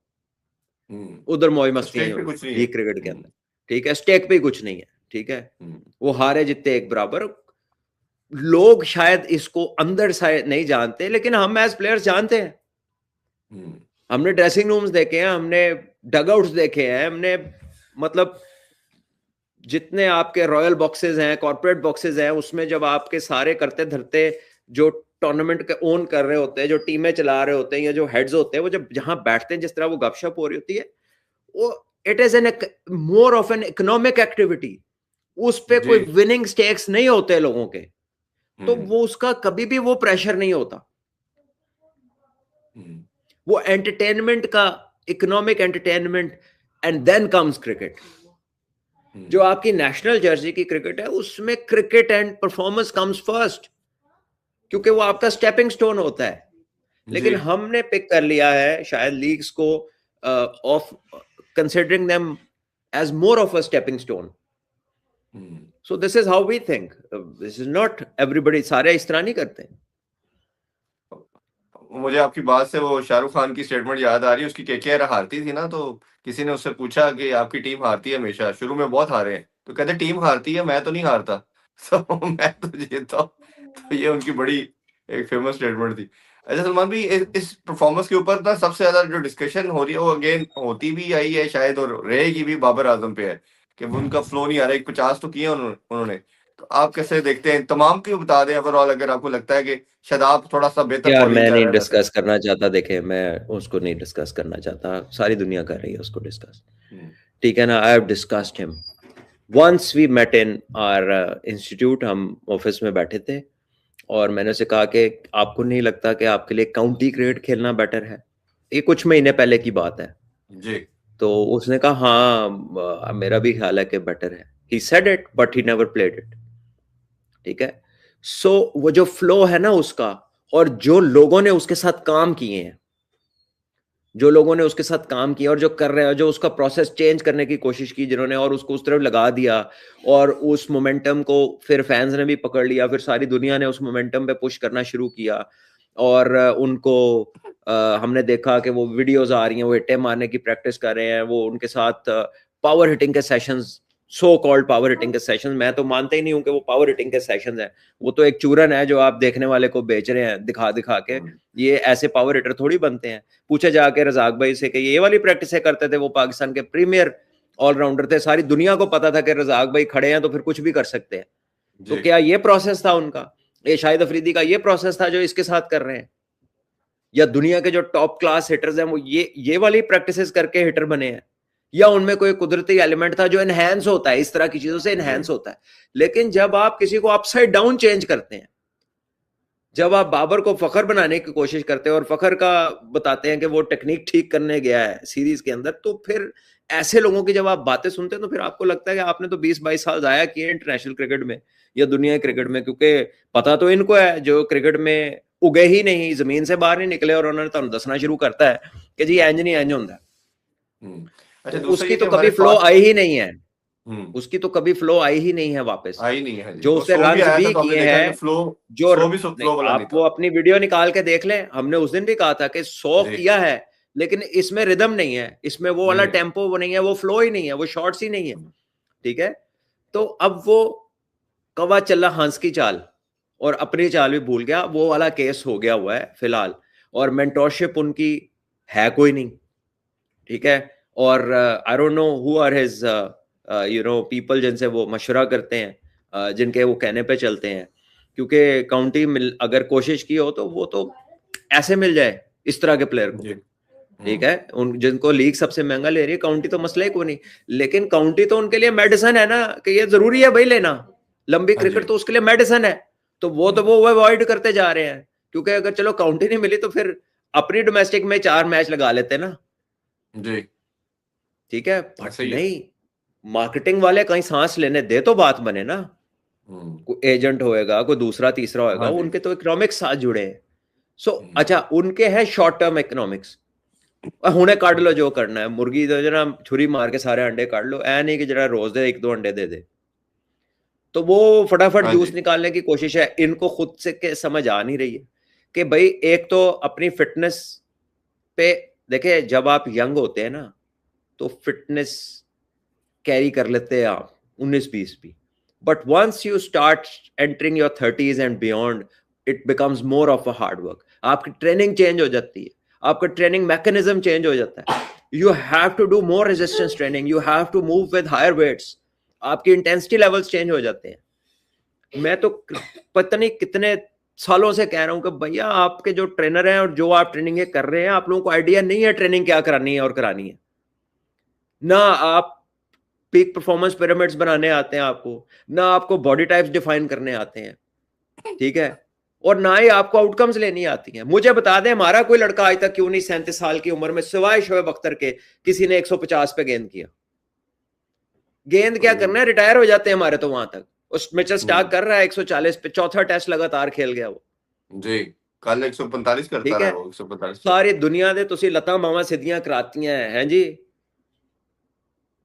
[SPEAKER 2] उधर मौज मस्ती ही
[SPEAKER 1] स्टेक पे
[SPEAKER 2] होनी
[SPEAKER 1] कुछ नहीं है।
[SPEAKER 2] लीग क्रिकेट के अंदर। ठीक है, स्टेक पे कुछ नहीं है। ठीक है, वो हारे जितने एक बराबर। लोग शायद इसको अंदर शायद नहीं जानते, लेकिन हम एज प्लेयर्स जानते हैं। हमने ड्रेसिंग रूम्स देखे हैं, हमने डगआउट्स देखे हैं, हमने मतलब जितने आपके रॉयल बॉक्सेस हैं, कॉर्पोरेट बॉक्सेस हैं, उसमें जब आपके सारे करते धरते जो टूर्नामेंट के ओन कर रहे होते हैं, जो टीमें चला रहे होते हैं, या जो हेड्स होते हैं, वो जब जहां बैठते हैं, जिस तरह वो गपशप हो रही होती है, वो it is an more of an economic activity. उस पे
[SPEAKER 1] जी।
[SPEAKER 2] कोई विनिंग स्टेक्स नहीं होते लोगों के, तो वो उसका कभी भी वो प्रेशर नहीं होता। वो एंटरटेनमेंट का, economic entertainment, and then comes cricket. जो आपकी नेशनल जर्सी की क्रिकेट है, उसमें cricket and performance comes first, क्योंकि वो आपका स्टेपिंग स्टोन होता है। लेकिन हमने पिक कर लिया है शायद लीग्स को of considering them as more of a stepping stone. So this is how we think, this is not everybody, सारे इस तरह नहीं करते।
[SPEAKER 1] मुझे आपकी बात से वो शाहरुख खान की स्टेटमेंट याद आ रही है, उसकी केकेआर हारती थी ना, तो किसी ने उससे पूछा कि आपकी टीम हारती है हमेशा, शुरू में बहुत हारे हैं, तो कहते टीम हारती है, मैं तो नहीं हारता। तो मैं तो जीतता हूँ। तो ये उनकी बड़ी एक फेमस स्टेटमेंट थी। अच्छा सलमान भाई, इस परफॉर्मेंस के ऊपर ना सबसे ज्यादा जो डिस्कशन हो रही है, वो अगेन होती भी आई है शायद, और रहेगी भी, बाबर आजम पे है कि वो उनका फ्लो नहीं आ रहा है। 50 तो किए उन्होंने। तो आप कैसे देखते हैं, तमाम क्यों बता दें ओवरऑल, अगर आपको लगता है कि शायद आप थोड़ा सा बेहतर
[SPEAKER 2] यार
[SPEAKER 1] बॉलिंग
[SPEAKER 2] मैं
[SPEAKER 1] कर
[SPEAKER 2] नहीं
[SPEAKER 1] रहे हैं वैसे।
[SPEAKER 2] डिस्कस करना चाहता, देखे मैं उसको नहीं डिस्कस करना चाहता, सारी दुनिया कर रही है उसको डिस्कस। ठीक है ना, I have discussed him once, we met in our institute, हम ऑफिस में बैठे थे, और मैंने उसे कहा कि आपको नहीं लगता कि आपके लिए काउंटी क्रिकेट खेलना बेटर है? ये कुछ महीने पहले की बात है।
[SPEAKER 1] जी।
[SPEAKER 2] तो उसने कहा हाँ मेरा भी ख्याल है कि बेटर है। He said it but he never played it. ठीक है, सो वो जो फ्लो है ना उसका, और जो लोगों ने उसके साथ काम किए हैं, जो लोगों ने उसके साथ काम किया और जो कर रहे हैं, जो उसका प्रोसेस चेंज करने की कोशिश की जिन्होंने, और उसको उस तरफ लगा दिया, और उस मोमेंटम को फिर फैंस ने भी पकड़ लिया, फिर सारी दुनिया ने उस मोमेंटम पे पुश करना शुरू किया, और उनको हमने देखा कि वो वीडियोस आ रही हैं, वो हिट्टे मारने की प्रैक्टिस कर रहे हैं, वो उनके साथ पावर हिटिंग के sessions, so called power hitting के सेशंस, मैं तो मानता ही नहीं हूं कि वो पावर हिटिंग के सेशंस हैं। वो तो एक चूरन है जो आप देखने वाले को बेच रहे हैं दिखा दिखा के। ये ऐसे पावर हिटर थोड़ी बनते हैं। पूछे जाके रजाक भाई से कि ये वाली प्रैक्टिस करते थे, वो पाकिस्तान के प्रीमियर ऑलराउंडर थे, सारी दुनिया को पता था कि रजाक भाई खड़े हैं तो फिर कुछ भी कर सकते हैं। तो क्या ये प्रोसेस था उनका? ये शाहिद अफरीदी का ये प्रोसेस था जो इसके साथ कर रहे हैं? या दुनिया के जो टॉप क्लास हिटर्स हैं वो ये वाली प्रैक्टिसेस करके हिटर बने हैं? या उनमें कोई कुदरती एलिमेंट था जो एनहेंस होता है, इस तरह की चीजों से एनहेंस होता है? लेकिन जब आप किसी को अपसाइड डाउन चेंज करते हैं, जब आप बाबर को फखर बनाने की कोशिश करते हैं और फखर का बताते हैं कि वो टेक्निक ठीक करने गया है सीरीज के अंदर, तो फिर ऐसे लोगों की जब आप बातें सुनते हैं तो फिर आपको लगता है कि आपने तो 20-22 साल जाया किए इंटरनेशनल क्रिकेट में या दुनिया क्रिकेट में, क्योंकि पता तो इनको है जो क्रिकेट में उगे ही नहीं, जमीन से बाहर नहीं निकले, और उन्होंने तो दसना शुरू करता है कि जी इंज नहीं इंज होता।
[SPEAKER 1] अच्छा,
[SPEAKER 2] तो
[SPEAKER 1] दूसरा
[SPEAKER 2] उसकी
[SPEAKER 1] ये कि
[SPEAKER 2] तो
[SPEAKER 1] हमारे
[SPEAKER 2] कभी फ्लो
[SPEAKER 1] फास्ट।
[SPEAKER 2] आई ही नहीं है, उसकी तो कभी फ्लो आई ही नहीं है वापस।
[SPEAKER 1] आई नहीं है जी,
[SPEAKER 2] जो
[SPEAKER 1] और
[SPEAKER 2] उसने
[SPEAKER 1] फ्लो भी
[SPEAKER 2] रन्स
[SPEAKER 1] आया था
[SPEAKER 2] भी
[SPEAKER 1] तो आपने
[SPEAKER 2] किए
[SPEAKER 1] देखा कि
[SPEAKER 2] हैं,
[SPEAKER 1] फ्लो,
[SPEAKER 2] जो
[SPEAKER 1] फ्लो भी
[SPEAKER 2] नहीं,
[SPEAKER 1] फ्लो वाला नहीं
[SPEAKER 2] आप वो
[SPEAKER 1] था।
[SPEAKER 2] अपनी वीडियो निकाल के देख लें, हमने उस दिन भी कहा था कि 100
[SPEAKER 1] जी।
[SPEAKER 2] किया है, लेकिन इसमें रिदम नहीं है, इसमें वो वाला
[SPEAKER 1] जी।
[SPEAKER 2] टेम्पो वो नहीं है, वो फ्लो ही नहीं है, वो शॉर्ट्स ही नहीं है। ठीक है, तो अब वो कवा चला हंस की चाल और अपनी चाल भी भूल गया, वो वाला केस हो गया हुआ है फिलहाल। और मेंटोरशिप उनकी है कोई नहीं। ठीक है, और I don't know who are his people जिनसे वो मशवरा करते हैं, जिनके वो कहने पे चलते हैं, क्योंकि काउंटी मिल अगर कोशिश की हो तो वो तो ऐसे मिल जाए इस तरह के प्लेयर को।
[SPEAKER 1] जी।
[SPEAKER 2] ठीक है, उन जिनको लीग सबसे महंगा ले रही है, काउंटी तो मसला ही कोई नहीं, लेकिन काउंटी तो उनके लिए मेडिसिन है ना, कि ये जरूरी है भाई लेना, लंबी
[SPEAKER 1] हाँ जी।
[SPEAKER 2] क्रिकेट तो उसके लिए मेडिसिन है। तो वो अवॉइड करते जा रहे हैं, क्योंकि अगर चलो काउंटी नहीं मिली तो फिर अपनी डोमेस्टिक में 4 मैच लगा लेते ना।
[SPEAKER 1] जी।
[SPEAKER 2] ठीक है, बट
[SPEAKER 1] सही है।
[SPEAKER 2] नहीं, मार्केटिंग वाले कहीं सांस लेने दे तो बात बने ना। कोई एजेंट होएगा, कोई दूसरा तीसरा होएगा,
[SPEAKER 1] हाँ जी।
[SPEAKER 2] उनके तो इकोनॉमिक्स साथ जुड़े हैं। सो अच्छा, उनके है शॉर्ट टर्म इकोनॉमिक्स, हुने काट लो जो करना है, मुर्गी दो जरा छुरी मार के सारे अंडे काट लो, ऐ नहीं कि जरा रोज दे 1-2 अंडे दे दे। तो वो फटाफट
[SPEAKER 1] हाँ
[SPEAKER 2] जूस
[SPEAKER 1] जी।
[SPEAKER 2] निकालने की कोशिश है। इनको खुद से के समझ आ नहीं रही है कि भाई एक तो अपनी फिटनेस पे देखिए, जब आप यंग होते हैं ना तो फिटनेस कैरी कर लेते हैं आप 19-20 भी, but once you start entering your 30s and beyond, it becomes more of a hard work. आपकी ट्रेनिंग चेंज हो जाती है, आपका ट्रेनिंग मैकेनिज्म चेंज हो जाता है। You have to do more resistance training, you have to move with higher weights, आपकी intensity levels change हो जाते हैं। मैं तो पता नहीं कितने सालों से कह रहा हूं कि भैया आपके जो ट्रेनर हैं और जो आप ट्रेनिंग कर रहे हैं, आप लोगों को आइडिया नहीं है ट्रेनिंग क्या करानी है और करानी है ना। आप पीक परफॉर्मेंस पिरामिड्स बनाने आते हैं आपको, ना आपको बॉडी टाइप्स डिफाइन करने आते हैं, ठीक है, और ना ही आपको आउटकम्स लेनी आती हैं। मुझे बता दें, हमारा कोई लड़का आज तक क्यों नहीं 37 साल की उम्र में सिवाय शोएब अख्तर के किसी ने 150 पे गेंद किया? गेंद क्या करना है, रिटायर हो जाते हैं हमारे तो वहां तक। उस मिचेल स्टार्क
[SPEAKER 1] हम्म,
[SPEAKER 2] कर रहा है 140 पे, चौथा टेस्ट लगातार खेल गया वो,
[SPEAKER 1] जी। कल 145 करता
[SPEAKER 2] ठीक
[SPEAKER 1] रहा
[SPEAKER 2] है।
[SPEAKER 1] वो, 145 पे।
[SPEAKER 2] सारी दुनिया दे तुसी लता मावा सीधियां कराती हैं जी।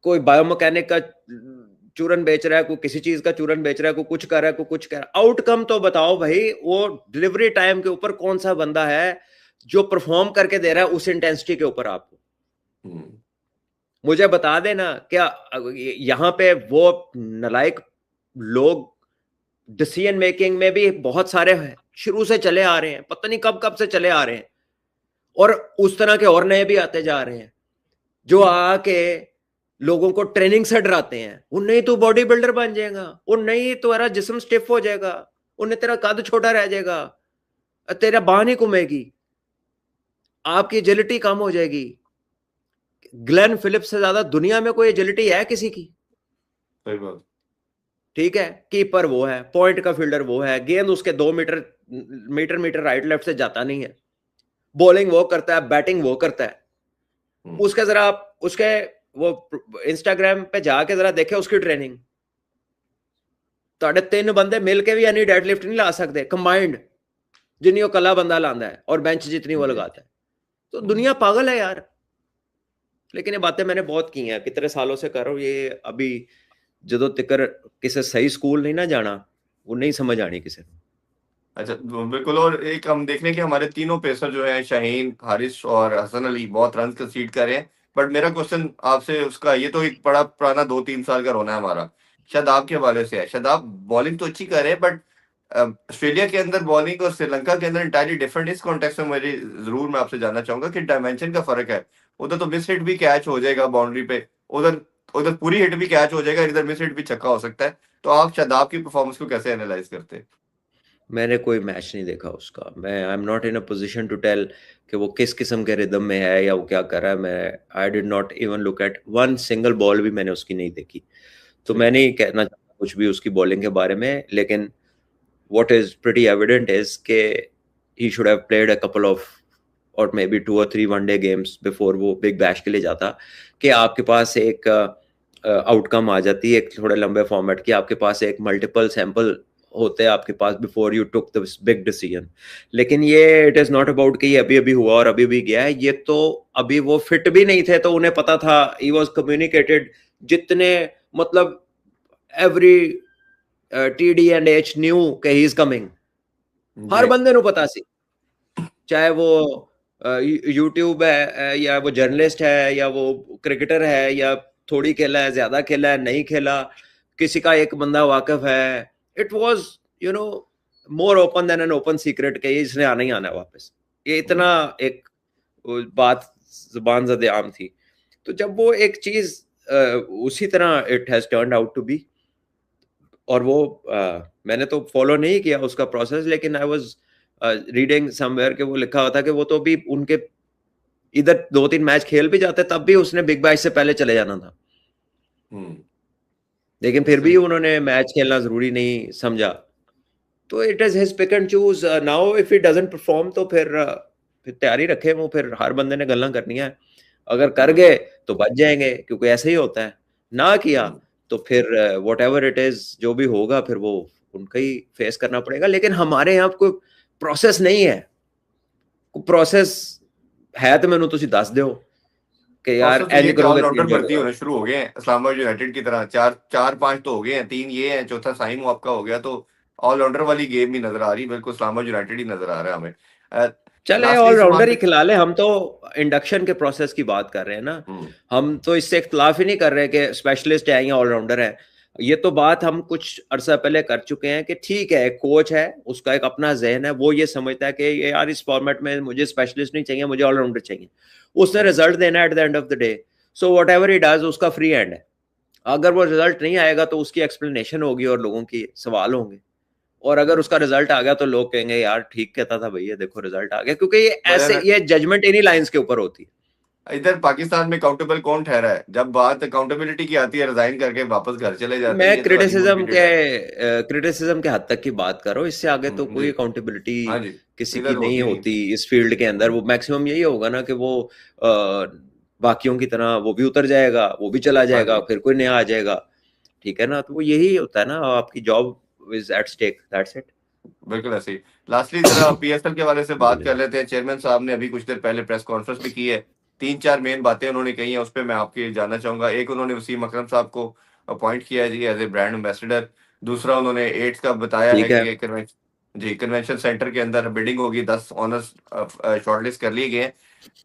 [SPEAKER 2] कोई बायोमैकेनिक का चूरन बेच रहा है, कोई किसी चीज का चूरन बेच रहा है, कोई कुछ कर रहा है, कोई कुछ कर रहा है। आउटकम तो बताओ भाई, वो डिलीवरी टाइम के ऊपर कौन सा बंदा है जो परफॉर्म करके दे रहा है उस इंटेंसिटी के ऊपर आपको?
[SPEAKER 1] हम्म,
[SPEAKER 2] मुझे बता देना क्या यहाँ पे वो नलायक लोग डिसीजन मेकिंग में भी बहुत सारे हैं, शुरू से चले आ रहे हैं, पता नहीं कब कब से चले आ रहे हैं, और उस तरह के और नए भी आते जा रहे हैं जो आके लोगों को ट्रेनिंग से डराते हैं। वो नहीं तो बॉडी बिल्डर बन जाएगा, वो नहीं तो तेरा जिस्म स्टिफ हो जाएगा, उन्हें तेरा कद छोटा रह जाएगा, तेरा बाह नहीं घूमेगी, आपकी एजिलिटी कम हो जाएगी। ग्लेन फिलिप्स से ज्यादा दुनिया में कोई एजिलिटी है किसी की?
[SPEAKER 1] सही बात।
[SPEAKER 2] ठीक है, कीपर वो है, पॉइंट का फील्डर वो है, गेंद उसके 2 meter meter meter right left से जाता नहीं है, बॉलिंग वो करता है, बैटिंग वो करता है।
[SPEAKER 1] हम्म,
[SPEAKER 2] उसके जरा आप उसके वो इंस्टाग्राम पे जाके जरा देखे उसकी ट्रेनिंग। ਤੁਹਾਡੇ 3 ਬੰਦੇ ਮਿਲ के भी यानी डेडलिफ्ट नहीं ला सकते कंबाइंड, जिन्नी वो कला बंदा लांदा है और बेंच जितनी वो
[SPEAKER 1] जी।
[SPEAKER 2] लगाता है। तो
[SPEAKER 1] हम्म,
[SPEAKER 2] दुनिया पागल है यार। लेकिन ये बातें मैंने बहुत की हैं, कितने सालों से कर रहा हूँ ये। अभी ਜਦੋਂ तिकर किसी सही स्कूल नहीं ना जाना, वो नहीं समझ आनी किसी को।
[SPEAKER 1] अच्छा, बिल्कुल। और एक हम देख रहे हैं कि हमारे तीनों पेसर जो हैं, शाहीन, हारिस और हसन अली, बहुत रन कंसीड कर रहे हैं। बट मेरा क्वेश्चन आपसे उसका, ये तो एक बड़ा पुराना 2-3 साल का रोना है हमारा, शादाब के हवाले से है। शादाब बॉलिंग तो अच्छी कर रहे हैं, बट ऑस्ट्रेलिया के अंदर बॉलिंग और श्रीलंका के अंदर इंटायरली डिफरेंट। इस कॉन्टेक्स्ट में मुझे जरूर मैं आपसे जानना चाहूंगा कि डायमेंशन का फर्क है। उधर तो मिस हिट भी कैच हो जाएगा बाउंड्री पे, उधर उधर पूरी हिट भी कैच हो जाएगा, इधर मिस हिट भी छक्का हो सकता है। तो आप शादाब की परफॉर्मेंस को कैसे एनालाइज करते हैं?
[SPEAKER 2] मैंने कोई मैच नहीं देखा उसका, मैं I am not in a position to tell कि वो किस किस्म के रिदम में है या वो क्या कर रहा है। मैं I did not even look at one single ball भी मैंने उसकी नहीं देखी। तो मैं
[SPEAKER 1] ठीक।
[SPEAKER 2] नहीं कहना चाहता कुछ भी उसकी बॉलिंग के बारे में, लेकिन what is pretty evident is कि he should have played a couple of or maybe 2 or 3 one-day games before वो बिग बैश के लिए जाता, कि आपके पास एक आउटकम आ जाती है एक थोड़े लंबे फॉर्मेट की, आपके पास एक मल्टीपल सैंपल होते हैं आपके पास before you took this big decision. लेकिन ये इट इज नॉट अबाउट कि ये अभी अभी हुआ और अभी भी गया है। ये तो अभी वो फिट भी नहीं थे तो उन्हें पता था, ही वाज कम्युनिकेटेड, जितने मतलब every TD and H new कि ही इज कमिंग। हर
[SPEAKER 1] जी।
[SPEAKER 2] बंदे ਨੂੰ पता सी, चाहे वो यूट्यूब है या वो जर्नलिस्ट है या वो क्रिकेटर है या थोड़ी खेला है, ज्यादा खेला है, नहीं खेला, किसी का एक बंदा वाकिफ है। It was you know more open than an open secret के इसने आना ही आना है वापस। ये इतना एक बात जुबान ज़द आम थी। तो जब वो एक चीज उसी तरह it has turned out to be, और वो मैंने तो फॉलो नहीं किया उसका प्रोसेस, लेकिन आई वाज रीडिंग समवेयर कि वो लिखा हुआ था कि वो तो भी उनके इधर 2-3 मैच खेल भी जाते तब भी उसने बिग बैश से पहले चले जाना था,
[SPEAKER 1] हम्म,
[SPEAKER 2] लेकिन फिर भी
[SPEAKER 1] सही।
[SPEAKER 2] उन्होंने मैच खेलना जरूरी नहीं समझा। तो it is his pick and choose now, if he doesn't perform तो फिर तैयारी रखे वो, फिर हर बंदे ने गल्ला करनी है। अगर कर गए
[SPEAKER 1] बिल्कुल।
[SPEAKER 2] तो बच जाएंगे, क्योंकि ऐसे ही होता है। ना किया
[SPEAKER 1] हम्म,
[SPEAKER 2] तो फिर वट एवर इट इज जो भी होगा फिर वो उनका ही फेस करना पड़ेगा। लेकिन हमारे यहाँ कोई प्रोसेस नहीं है। कोई प्रोसेस है तो मैनू तुसी दस दियो, कि यार
[SPEAKER 1] प्रोसेस तो ये
[SPEAKER 2] इंज
[SPEAKER 1] है कि
[SPEAKER 2] करोगे तो
[SPEAKER 1] ऑलराउंडर
[SPEAKER 2] इंज
[SPEAKER 1] भर्ती
[SPEAKER 2] होगा।
[SPEAKER 1] होने शुरू हो गए हैं इस्लामाबाद यूनाइटेड की तरह, चार चार पांच तो हो गए हैं, तीन ये हैं, चौथा साइम आपका हो गया, तो ऑलराउंडर वाली गेम ही नजर आ रही है, बिल्कुल इस्लामाबाद यूनाइटेड ही नजर आ रहा है हमें।
[SPEAKER 2] चले
[SPEAKER 1] लास्टली
[SPEAKER 2] ऑलराउंडर
[SPEAKER 1] सलमान
[SPEAKER 2] ही
[SPEAKER 1] पे।
[SPEAKER 2] खिला ले, हम तो इंडक्शन के प्रोसेस की बात कर रहे हैं ना।
[SPEAKER 1] हम्म।
[SPEAKER 2] हम तो इससे इख्तलाफ ही नहीं कर रहे कि स्पेशलिस्ट है या ऑलराउंडर है। ये तो बात हम कुछ अरसा पहले कर चुके हैं कि ठीक है, कोच है, उसका एक अपना जहन है, वो ये समझता है कि ये यार इस फॉर्मेट में मुझे स्पेशलिस्ट नहीं चाहिए, मुझे ऑलराउंडर चाहिए। उसने
[SPEAKER 1] हम्म।
[SPEAKER 2] रिजल्ट देना eight the end of the day. So what ever he does उसका फ्री हैंड है। अगर वो रिजल्ट नहीं आएगा तो उसकी एक्सप्लेनेशन होगी और लोगों की सवाल होंगे। और अगर
[SPEAKER 1] हम्म।
[SPEAKER 2] उसका रिजल्ट आ गया तो लोग कहेंगे यार ठीक कहता था भैया, देखो रिजल्ट आ गया, क्योंकि ये ऐसे
[SPEAKER 1] मगर
[SPEAKER 2] ये जजमेंट इन्हीं लाइंस के ऊपर होती है।
[SPEAKER 1] इधर पाकिस्तान में अकाउंटेबल कौन ठहरा है? जब बात अकाउंटेबिलिटी की आती है, रिजाइन करके वापस घर चले जाते हैं,
[SPEAKER 2] मैं
[SPEAKER 1] ये तो हनीमून पीरियड है।
[SPEAKER 2] क्रिटिसिज्म के हद तक की बात कर रहा हूँ, इससे आगे तो
[SPEAKER 1] जी।
[SPEAKER 2] कोई अकाउंटेबिलिटी
[SPEAKER 1] हाँ जी।
[SPEAKER 2] किसी की
[SPEAKER 1] इधर
[SPEAKER 2] नहीं
[SPEAKER 1] होती नहीं।
[SPEAKER 2] होती इस फील्ड के अंदर। वो
[SPEAKER 1] हम्म।
[SPEAKER 2] मैक्सिमम यही होगा ना कि वो बाकियों की तरह वो भी उतर जाएगा, वो भी चला
[SPEAKER 1] हाँ
[SPEAKER 2] जाएगा,
[SPEAKER 1] जी।
[SPEAKER 2] फिर कोई नया आ जाएगा। ठीक है ना, तो वो यही होता है ना, आपकी job is at stake, that's it.
[SPEAKER 1] बिल्कुल ऐसे ही। लास्टली जरा पीएसएल के वाले से बात कर
[SPEAKER 2] अल्हम्दुलिल्लाह।
[SPEAKER 1] लेते हैं। चेयरमैन साहब ने अभी कुछ देर पहले प्रेस कॉन्फ्रेंस भी की है। तीन चार मेन बातें उन्होंने कही हैं, उस पर मैं आपके जानना चाहूंगा। एक, उन्होंने वसीम अकरम साहब को अपॉइंट किया है जी एज ए ब्रांड एम्बेसडर। दूसरा, उन्होंने एड्स का बताया है
[SPEAKER 2] ठीक है।
[SPEAKER 1] कि कन्वेंशन, जी, कन्वेंशन सेंटर के अंदर बिडिंग होगी, 10 ऑनर्स शॉर्टलिस्ट कर लिए गए हैं।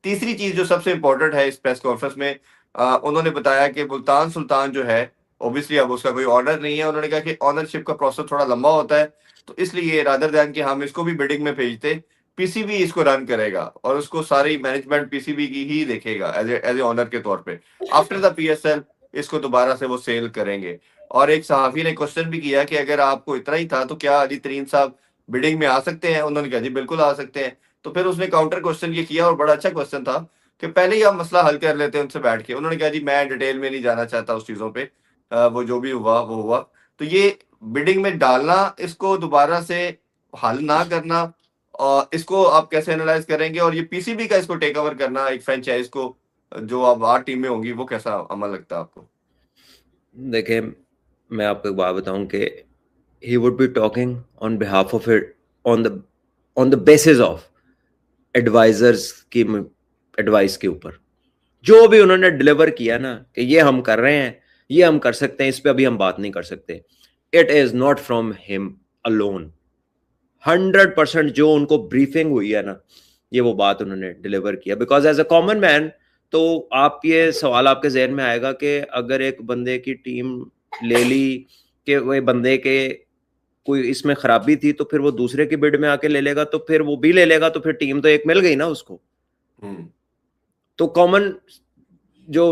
[SPEAKER 1] तीसरी चीज जो सबसे इंपॉर्टेंट है इस प्रेस कॉन्फ्रेंस में, उन्होंने बताया कि मुल्तान सुल्तान जो है, ऑब्वियसली अब उसका कोई ऑनर नहीं है। उन्होंने कहा कि ऑनरशिप का प्रोसेस थोड़ा लंबा होता है, तो इसलिए रादर दैन कि हम इसको भी बिडिंग में भेजते, पीसीबी इसको रन करेगा और उसको सारी मैनेजमेंट पीसीबी की ही देखेगा एज ए ऑनर के तौर पे। आफ्टर द पीएसएल इसको दोबारा से वो सेल करेंगे। और एक सहाफी ने क्वेश्चन भी किया कि अगर आपको इतना ही था तो क्या अली तरीन साहब बिडिंग में आ सकते हैं? उन्होंने कहा जी बिल्कुल आ सकते हैं। तो फिर उसने काउंटर क्वेश्चन ये किया और बड़ा अच्छा क्वेश्चन था कि पहले ही आप मसला हल कर लेते हैं उनसे बैठ के। उन्होंने कहा जी मैं डिटेल में नहीं जाना चाहता उस चीजों पे, वो जो भी हुआ वो हुआ। तो ये बिडिंग में डालना, इसको दोबारा से हल ना करना, और इसको आप कैसे एनालाइज करेंगे? और ये पीसीबी का इसको टेक ओवर करना एक फ्रेंचाइज को, जो अब 8 टीमें होंगी, वो कैसा अमल लगता है आपको?
[SPEAKER 2] देखिए, मैं आपको एक बात बताऊं कि he would be talking on behalf of it, on the on the basis of advisers की एडवाइस के ऊपर जो भी उन्होंने डिलीवर किया ना कि ये हम कर रहे हैं, ये हम कर सकते हैं, इस पे अभी हम बात नहीं कर सकते। It is not from him alone. 100% जो उनको ब्रीफिंग हुई है ना, ये वो बात उन्होंने डिलीवर किया। Because as a common man, तो आप ये सवाल आपके जहन में आएगा कि अगर एक बंदे की टीम ले ली कि वो बंदे के कोई इसमें खराबी थी, तो फिर वो दूसरे की बिड में आके ले लेगा, तो फिर वो भी ले लेगा, तो फिर टीम तो एक मिल गई ना उसको।
[SPEAKER 1] हम्म।
[SPEAKER 2] तो कॉमन जो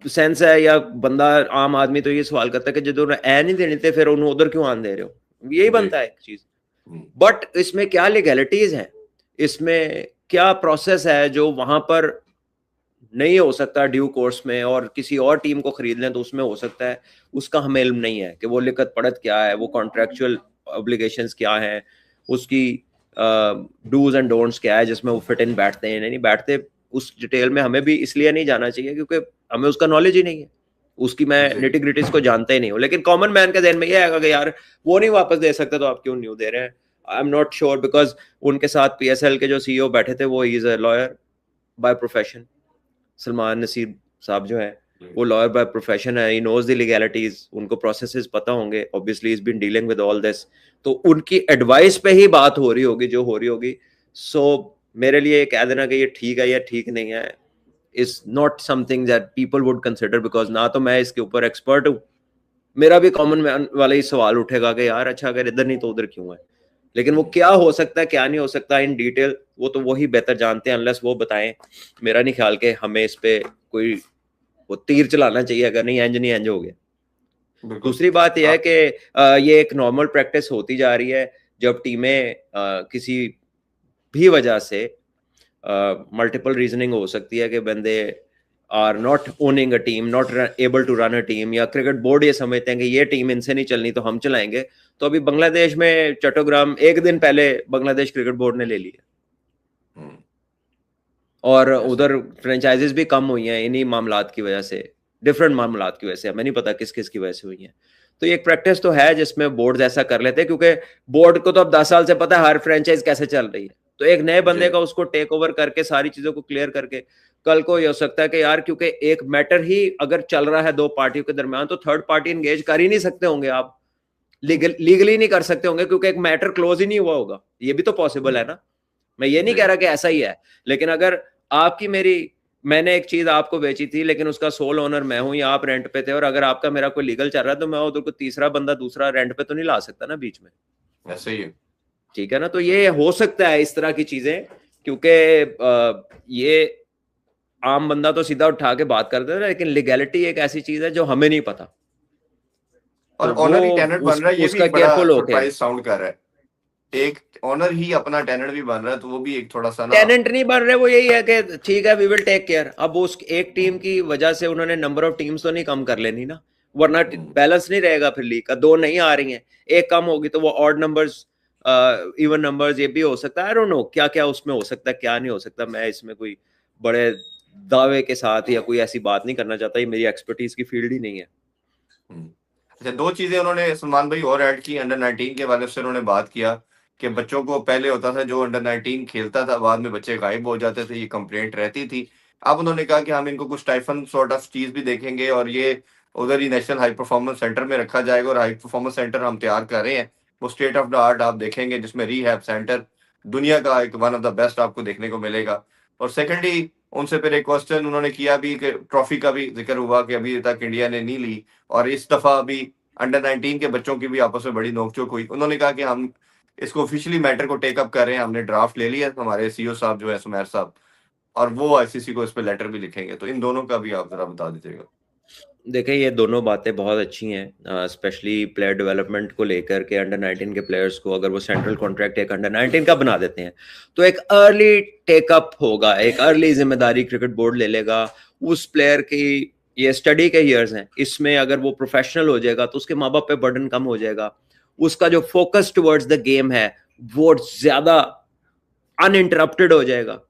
[SPEAKER 2] सेंस है या बंदा आम आदमी तो ये सवाल करता है कि जो ए नहीं देने थे फिर उन्हें उधर क्यों आन दे रहे हो, यही
[SPEAKER 1] जी।
[SPEAKER 2] बनता है एक चीज।
[SPEAKER 1] हम्म।
[SPEAKER 2] बट इसमें क्या लीगैलिटीज हैं, इसमें क्या प्रोसेस है जो वहां पर नहीं हो सकता ड्यू कोर्स में, और किसी और टीम को खरीद लें तो उसमें हो सकता है। उसका हमें इल्म नहीं है कि वो लिखत पढ़त क्या है, वो कॉन्ट्रेक्चुअल ऑब्लिगेशंस क्या है, उसकी डूज एंड डोंट्स क्या है जिसमें वो फिट इन बैठते हैं नहीं बैठते। उस डिटेल में हमें भी इसलिए नहीं जाना चाहिए क्योंकि हमें उसका नॉलेज ही नहीं है, उसकी मैं
[SPEAKER 1] जी।
[SPEAKER 2] निटिग्रिटीज को जानता ही नहीं हूँ। लेकिन कॉमन मैन का ध्यान में ये आएगा कि यार वो नहीं वापस दे सकते तो आप क्यों न्यू दे रहे हैं। I am not sure, because उनके साथ पीएसएल के जो सीईओ बैठे थे वो is a lawyer by profession. Salman Naseer साहब जो है वो लॉयर बाय प्रोफेशन है, ही नोज द लीगैलिटीज, उनको प्रोसेसेस पता होंगे, obviously is been dealing with all this. तो उनकी एडवाइस पे ही बात हो रही होगी जो हो रही होगी। सो मेरे लिए कह देना कि ये ठीक है या ठीक नहीं है is not something that people would consider, because ना तो मैं इसके ऊपर एक्सपर्ट हूँ। मेरा भी कॉमन मैन वाला ही सवाल उठेगा कि यार अच्छा अगर इधर नहीं तो उधर क्यों है। लेकिन वो क्या हो सकता है क्या नहीं हो सकता इन डिटेल, वो तो वही बेहतर जानते हैं, अनलेस वो बताएं। मेरा नहीं ख्याल कि हमें इस पे कोई वो तीर चलाना चाहिए, अगर नहीं एंज नहीं एंज हो गया।
[SPEAKER 1] बिल्कुल।
[SPEAKER 2] दूसरी बात यह है
[SPEAKER 1] आप।
[SPEAKER 2] कि ये एक नॉर्मल प्रैक्टिस होती जा रही है जब टीमें किसी भी वजह से मल्टीपल रीजनिंग हो सकती है कि बंदे are not owning a team, not able to run a team, या क्रिकेट बोर्ड ये समझते हैं कि ये टीम इनसे नहीं चलनी तो हम चलाएंगे। तो अभी बांग्लादेश में चट्टोग्राम एक दिन पहले बांग्लादेश क्रिकेट बोर्ड ने ले लिया,
[SPEAKER 1] हम्म।
[SPEAKER 2] और
[SPEAKER 1] ऐसे।
[SPEAKER 2] उधर फ्रेंचाइजीज भी कम हुई हैं इन्हीं मामलात की वजह से, डिफरेंट मामलात की वजह से, हमें नहीं पता किस किस की वजह से हुई हैं। तो ये एक प्रैक्टिस तो है जिसमें बोर्ड ऐसा कर लेते हैं, क्योंकि बोर्ड को तो अब 10 साल से पता है हर फ्रेंचाइज कैसे चल रही है। तो एक नए
[SPEAKER 1] जी।
[SPEAKER 2] बंदे का उसको टेक ओवर करके सारी चीजों को क्लियर करके कल को ये हो सकता है कि यार क्योंकि एक मैटर ही अगर चल रहा है दो पार्टियों के दरमियान, तो थर्ड पार्टी इंगेज कर ही नहीं सकते होंगे आप, लीगली नहीं कर सकते होंगे, क्योंकि एक मैटर क्लोज ही नहीं हुआ होगा। ये भी तो पॉसिबल है ना। मैं ये नहीं कह रहा कि ऐसा ही है, लेकिन अगर आपकी मेरी, मैंने एक चीज आपको बेची थी लेकिन उसका सोल ओनर मैं हूं या आप रेंट पे थे, और अगर आपका मेरा कोई लीगल चल रहा है, तो मैं उधर को तीसरा बंदा दूसरा रेंट पे तो नहीं ला सकता ना बीच में।
[SPEAKER 1] ऐसे ही है।
[SPEAKER 2] ठीक है ना। तो ये हो सकता है इस तरह की चीजें, क्योंकि ये आम बंदा तो सीधा उठा के बात करता है, लेकिन लीगैलिटी एक ऐसी चीज है जो हमें नहीं पता।
[SPEAKER 1] और
[SPEAKER 2] तो
[SPEAKER 1] ऑनर ही
[SPEAKER 2] वो
[SPEAKER 1] टेनेंट बन रहा है, ये भी
[SPEAKER 2] उसका
[SPEAKER 1] एक बड़ा
[SPEAKER 2] केयरफुल होके,
[SPEAKER 1] सरप्राइज साउंड कर रहा है। एक ऑनर ही अपना टेनेंट भी बन रहा है, तो वो भी एक थोड़ा सा ना।
[SPEAKER 2] टेनेंट नहीं बन रहे, वो यही है कि ठीक है वी विल टेक केयर। अब उस एक टीम की वजह से उन्होंने नंबर ऑफ टीम्स तो नहीं कम कर लेनी ना, वरना बैलेंस नहीं रहेगा फिर लीग का। दो नहीं आ रही हैं, एक कम होगी तो वो ऑड नंबर्स, इवन नंबर्स, ये भी हो सकता है। आई डोंट नो क्या क्या उसमें हो सकता है क्या नहीं हो सकता। मैं इसमें कोई बड़े दावे के साथ या कोई ऐसी बात नहीं करना चाहता, ये मेरी एक्सपर्टीज की फील्ड ही नहीं है।
[SPEAKER 1] अच्छा, दो चीजें उन्होंने सलमान भाई और ऐड की अंडर 19 के वाले से। उन्होंने बात किया कि बच्चों को पहले होता था जो अंडर 19 खेलता था, बाद में बच्चे गायब हो जाते थे, ये कंप्लेंट रहती थी। अब उन्होंने कहा कि हम इनको कुछ टाइफन सॉर्ट ऑफ चीज भी देखेंगे, और ये उधर ही नेशनल हाई परफॉर्मेंस सेंटर में रखा जाएगा। और हाई परफॉर्मेंस सेंटर हम तैयार कर रहे हैं, वो स्टेट ऑफ द आर्ट आप देखेंगे, जिसमें रिहैब सेंटर दुनिया का एक वन ऑफ द बेस्ट आपको देखने को मिलेगा। और सेकेंडली उनसे फिर एक क्वेश्चन उन्होंने किया भी कि ट्रॉफी का भी जिक्र हुआ कि अभी तक इंडिया ने नहीं ली, और इस दफा अभी अंडर 19 के बच्चों की भी आपस में बड़ी नोकझोंक हुई। उन्होंने कहा कि हम इसको ऑफिशियली मैटर को टेकअप कर रहे हैं, हमने ड्राफ्ट ले लिया, हमारे सीईओ साहब जो है सुमेर साहब, और वो आईसीसी को इस पे लेटर भी लिखेंगे। तो इन दोनों का भी आप जरा बता दीजिएगा।
[SPEAKER 2] देखिए ये दोनों बातें बहुत अच्छी हैं, स्पेशली प्लेयर डेवलपमेंट को लेकर के। अंडर 19 के प्लेयर्स को अगर वो सेंट्रल कॉन्ट्रैक्ट एक अंडर 19 का बना देते हैं, तो एक अर्ली टेकअप होगा, एक अर्ली जिम्मेदारी क्रिकेट बोर्ड ले लेगा उस प्लेयर की। ये स्टडी के ईयर्स हैं, इसमें अगर वो प्रोफेशनल हो जाएगा तो उसके माँ बाप पे बर्डन कम हो जाएगा। उसका जो फोकस टुवर्ड्स द गेम है वो ज्यादा अनइंटरप्टेड हो जाएगा,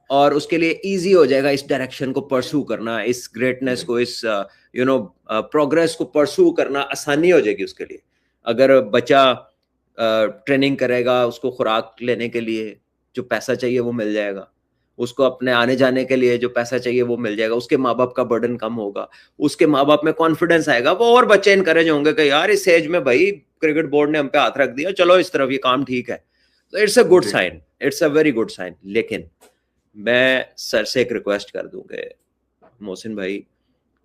[SPEAKER 2] और उसके लिए इजी हो जाएगा इस डायरेक्शन को परस्यू करना, इस ग्रेटनेस को, इस प्रोग्रेस को परस्यू करना आसानी हो जाएगी उसके लिए। अगर बच्चा ट्रेनिंग करेगा, उसको खुराक लेने के लिए जो पैसा चाहिए वो मिल जाएगा, उसको अपने आने जाने के लिए जो पैसा चाहिए वो मिल जाएगा, उसके माँ बाप का बर्डन कम होगा, उसके माँ बाप में कॉन्फिडेंस आएगा, वो और बच्चे इनकरेज होंगे कि यार इस एज में भाई क्रिकेट बोर्ड ने हम पे हाथ रख दिया, चलो इस तरफ ये काम ठीक है। तो it's a good sign, it's a very good sign. लेकिन मैं सर से एक रिक्वेस्ट कर दूंगा, मोहसिन भाई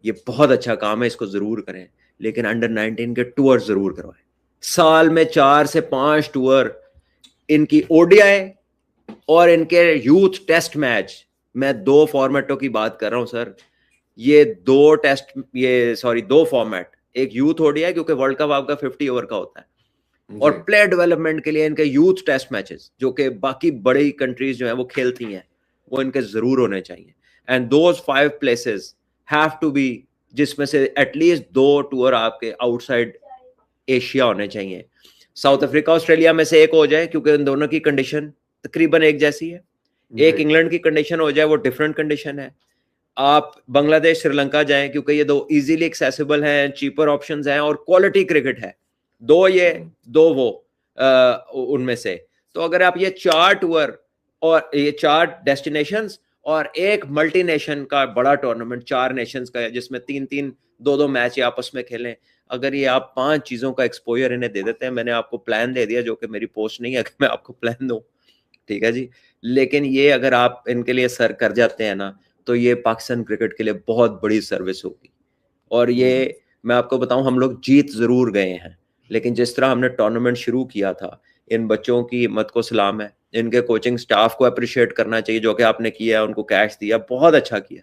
[SPEAKER 2] ये बहुत अच्छा काम है, इसको जरूर करें, लेकिन अंडर 19 के टूर जरूर करवाएं। साल में 4 से 5 टूर, इनकी ओडीआई और इनके यूथ टेस्ट मैच। मैं दो फॉर्मेटों की बात कर रहा हूं सर, ये दो टेस्ट, ये सॉरी दो फॉर्मेट, एक यूथ ओडीआई क्योंकि वर्ल्ड कप आपका 50 ओवर का होता है, और प्लेयर डेवलपमेंट के लिए इनके यूथ टेस्ट मैचेस जो कि बाकी बड़ी कंट्रीज जो है वो खेलती हैं, वो इनके जरूर होने चाहिए। And those 5 places have to be, जिसमें से एटलीस्ट 2 टूर आपके आउटसाइड एशिया होने चाहिए। साउथ अफ्रीका ऑस्ट्रेलिया में से एक हो जाए, क्योंकि इन दोनों की कंडीशन तकरीबन एक जैसी है। एक इंग्लैंड की कंडीशन हो जाए, वो डिफरेंट कंडीशन है। आप बांग्लादेश श्रीलंका जाएं, क्योंकि ये दो इजीली एक्सेसिबल हैं, चीपर ऑप्शंस हैं, और क्वालिटी क्रिकेट है। दो ये, दो वो, उनमें से। तो अगर आप ये 4 टूर और ये 4 डेस्टिनेशंस और एक मल्टीनेशन का बड़ा टूर्नामेंट 4 नेशंस का है, जिसमें 3-3 2-2 मैच आपस में खेलें, अगर ये आप 5 चीजों का एक्सपोजर इन्हें दे देते हैं, मैंने आपको प्लान दे दिया जो कि मेरी पोस्ट नहीं है कि मैं आपको प्लान दूं, ठीक है जी, लेकिन ये अगर आप इनके लिए सर कर जाते हैं ना, तो ये पाकिस्तान क्रिकेट के लिए बहुत बड़ी सर्विस होगी। और ये मैं आपको बताऊं, हम लोग जीत जरूर गए हैं, लेकिन जिस तरह हमने टूर्नामेंट शुरू किया था, इन बच्चों की हिम्मत को सलाम है। इनके कोचिंग स्टाफ को अप्रिशिएट करना चाहिए जो कि आपने किया, उनको कैश दिया, बहुत अच्छा किया।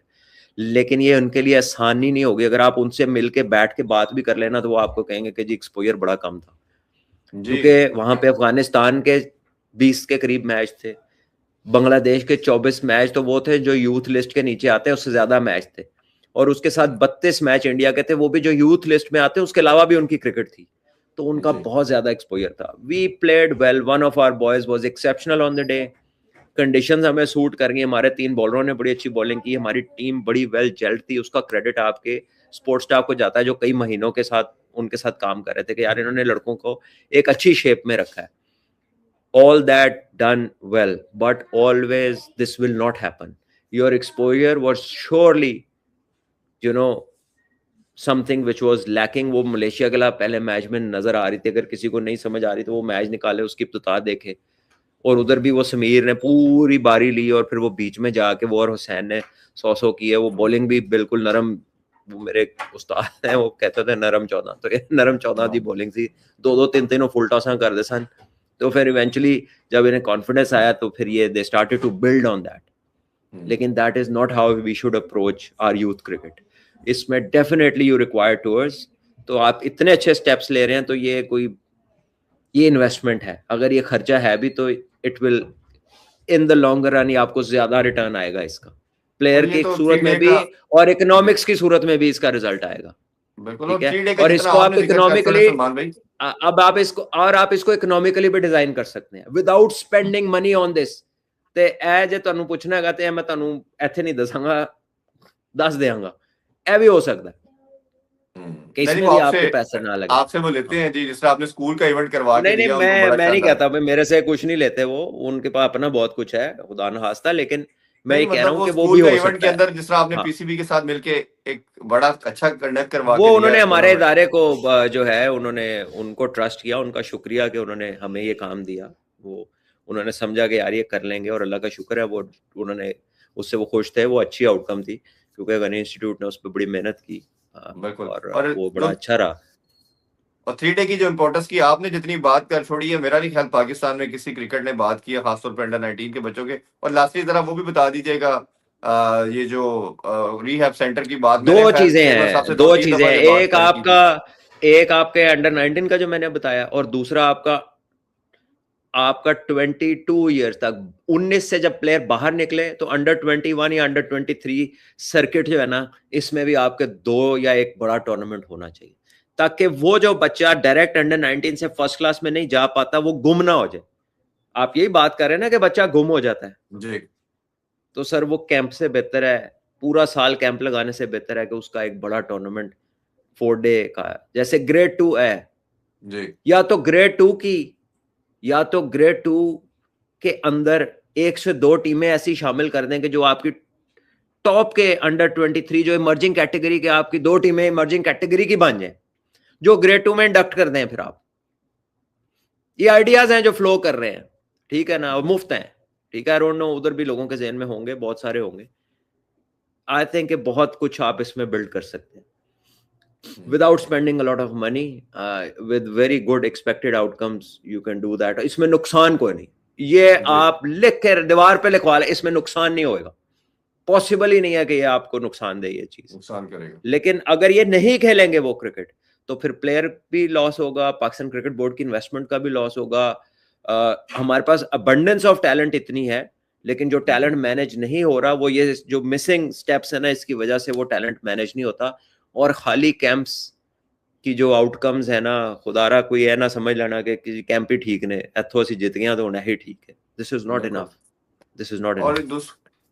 [SPEAKER 2] लेकिन ये उनके लिए आसानी नहीं होगी। अगर आप उनसे मिलके बैठ के बात भी कर लेना, तो वो आपको कहेंगे कि जी एक्सपोजर बड़ा कम था, क्योंकि वहां पे अफगानिस्तान के 20 के करीब मैच थे, बांग्लादेश के 24 मैच तो वो थे जो यूथ लिस्ट के नीचे आते हैं, उससे ज्यादा मैच थे, और उसके साथ 32 मैच इंडिया के थे, वो भी जो यूथ लिस्ट में आते हैं, उसके अलावा भी उनकी क्रिकेट थी। तो उनका बहुत ज्यादा एक्सपोजर था। We played well, one of our boys was exceptional on the day. Conditions हमें सूट कर गई, हमारे 3 बॉलरों ने बड़ी अच्छी बॉलिंग की, हमारी टीम बड़ी वेल जेल्ड थी। उसका क्रेडिट आपके स्पोर्ट्स स्टाफ को जाता है जो कई महीनों के साथ उनके साथ काम कर रहे थे कि यार इन्होंने लड़कों को एक अच्छी शेप में रखा है। all that done well, but always this will not happen। your exposure was surely, you know, something which was lacking. वो मलेशिया के खिलाफ पहले मैच में नजर आ रही थी, अगर किसी को नहीं समझ आ रही तो वो मैच निकाले, उसकी इब्तिदा देखे। और उधर भी वो समीर ने पूरी बारी ली और फिर वो बीच में जाके वो और हुसैन ने 100 की है। वो बॉलिंग भी बिल्कुल नरम, वो मेरे उस्ताद हैं वो कहते थे नरम 14, तो ये नरम 14 की बॉलिंग थी। 2-2 3-3 फुल टॉसा कर दे सन। तो फिर इवेंचुअली जब इन्हें कॉन्फिडेंस आया तो फिर ये they started to build on that. लेकिन that is not how we should approach our youth cricket. इसमें डेफिनेटली यू रिक्वायर टूवर्स। तो आप इतने अच्छे स्टेप्स ले रहे हैं तो ये इन्वेस्टमेंट है। अगर ये खर्चा है भी तो it will in the long run ही आपको ज्यादा रिटर्न आएगा इसका, प्लेयर की
[SPEAKER 1] तो
[SPEAKER 2] सूरत में भी और इकोनॉमिक्स की सूरत में भी इसका रिजल्ट आएगा।
[SPEAKER 1] बिल्कुल।
[SPEAKER 2] ठीक है, और इसको आप इकोनॉमिकली अब आप इसको इकोनॉमिकली भी डिजाइन कर सकते हैं without spending money on this. ਤੇ ਇਹ ਜੇ ਤੁਹਾਨੂੰ ਪੁੱਛਣਾ ਹੈਗਾ ਤੇ ਮੈਂ ਤੁਹਾਨੂੰ ਇੱਥੇ ਨਹੀਂ ਦੱਸਾਂਗਾ, ਦੱਸ ਦਿਆਂਗਾ। ਇਹ ਵੀ ਹੋ ਸਕਦਾ कि इसमें भी आपके पैसे ना लगे।
[SPEAKER 1] आपसे वो लेते हैं जी, जिससे आपने स्कूल का इवेंट करवा के दिया,
[SPEAKER 2] मैं नहीं कहता, मैं मेरे से कुछ नहीं लेते, वो उनके पास अपना बहुत कुछ है, खुदा न खास्ता। लेकिन मैं ये कह रहा हूँ कि वो भी हो सकता है।
[SPEAKER 1] के अंदर जिस तरह आपने पीसीबी के साथ मिलके एक बड़ा अच्छा कंडक्ट करवा
[SPEAKER 2] वो उन्होंने हमारे इदारे को जो है उन्होंने उनको ट्रस्ट किया, उनका शुक्रिया कि उन्होंने हमें ये काम दिया। वो उन्होंने समझा कि यार ये कर लेंगे और अल्लाह का शुक्र है वो उन्होंने उससे वो खुश थे। वो अच्छी आउटकम थी क्योंकि गनी इंस्टीट्यूट ने उस पर बड़ी मेहनत की और वो बड़ा अच्छा रहा।
[SPEAKER 1] और 3 डे की जो इम्पोर्टेंस की आपने जितनी बात कर छोड़ी है, मेरा नहीं ख्याल पाकिस्तान में किसी क्रिकेट ने बात की है, खासतौर पर अंडर 19 के बच्चों के। और लास्टली जरा वो भी बता दीजिएगा, ये जो रिहैब सेंटर की बात,
[SPEAKER 2] दो चीजें हैं, दो चीजें हैं। एक आपके अंडर 19 का जो मैंने बताया, और दूसरा आपका 22 ईयर्स तक, 19 से जब प्लेयर बाहर निकले तो अंडर 21 या अंडर 23 सर्किट जो है ना, इसमें भी आपके 2 या 1 बड़ा टूर्नामेंट होना चाहिए, ताकि वो जो बच्चा डायरेक्ट अंडर 19 से फर्स्ट क्लास में नहीं जा पाता वो गुम ना हो जाए। आप यही बात कर रहे हैं ना कि बच्चा गुम हो जाता है
[SPEAKER 1] जी।
[SPEAKER 2] तो सर वो कैंप से बेहतर है, पूरा साल कैंप लगाने से बेहतर है कि उसका एक बड़ा टूर्नामेंट 4 डे का है। जैसे ग्रेड 2 है
[SPEAKER 1] जी,
[SPEAKER 2] या तो ग्रेड 2 के अंदर 1 से 2 टीमें ऐसी शामिल कर दें कि जो आपकी टॉप के अंडर 23 जो इमर्जिंग कैटेगरी के, आपकी 2 टीमें इमर्जिंग कैटेगरी की बन जाए, जो ग्रेड 2 में इंडक्ट कर दें। फिर आप ये आइडियाज हैं जो फ्लो कर रहे हैं, ठीक है ना, मुफ्त हैं, ठीक है। आई डोंट नो उधर भी लोगों के ज़हन में होंगे, बहुत सारे होंगे। आई थिंक बहुत कुछ आप इसमें बिल्ड कर सकते हैं without spending a lot of money, with very good expected outcomes you can do that। इसमें नुकसान कोई नहीं, ये आप लिख कर दीवार पे लिखवा ले, इसमें नुकसान नहीं होएगा, पॉसिबल ही नहीं है कि ये आपको नुकसान दे, ये चीज
[SPEAKER 1] नुकसान करेगा।
[SPEAKER 2] लेकिन अगर ये नहीं खेलेंगे वो क्रिकेट तो फिर प्लेयर भी लॉस होगा, पाकिस्तान क्रिकेट बोर्ड की इन्वेस्टमेंट का भी लॉस होगा। हमारे पास अबंडेंस ऑफ टैलेंट इतनी है, लेकिन जो टैलेंट मैनेज नहीं हो रहा, वो ये जो मिसिंग स्टेप्स है ना, इसकी वजह से वो टैलेंट मैनेज नहीं होता। और खाली कैंप्स की जो आउटकम्स है ना, खुदारा कोई है ना समझ लेना कि कैंप ही ठीक ने, इथों ਅਸੀਂ जित गया तो होना ही ठीक है। This is not enough, this is not enough.
[SPEAKER 1] और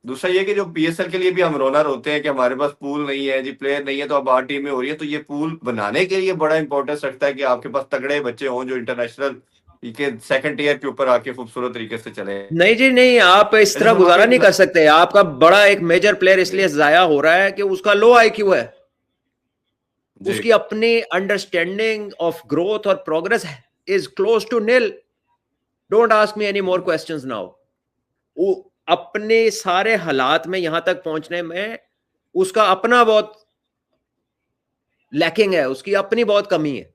[SPEAKER 1] दूसरा ये कि जो पीएसएल के लिए भी हम रोना रोते हैं कि हमारे पास पूल नहीं है जी, प्लेयर नहीं है, तो अब 8 टीमें हो रही है, तो ये पूल बनाने के लिए बड़ा इंपॉर्टेंस रखता है कि आपके पास तगड़े बच्चे हों जो इंटरनेशनल के सेकंड ईयर के ऊपर आके खूबसूरत तरीके से चले।
[SPEAKER 2] नहीं जी नहीं, आप इस तरह गुजारा नहीं कर सकते। आपका बड़ा एक मेजर प्लेयर इसलिए जाया हो रहा है कि उसका लो आईक्यू है, उसकी अपनी अंडरस्टैंडिंग ऑफ ग्रोथ और progress is close to nil. Don't ask me any more questions now. वो अपने सारे हालात में यहां तक पहुंचने में उसका अपना बहुत लैकिंग है, उसकी अपनी बहुत कमी है।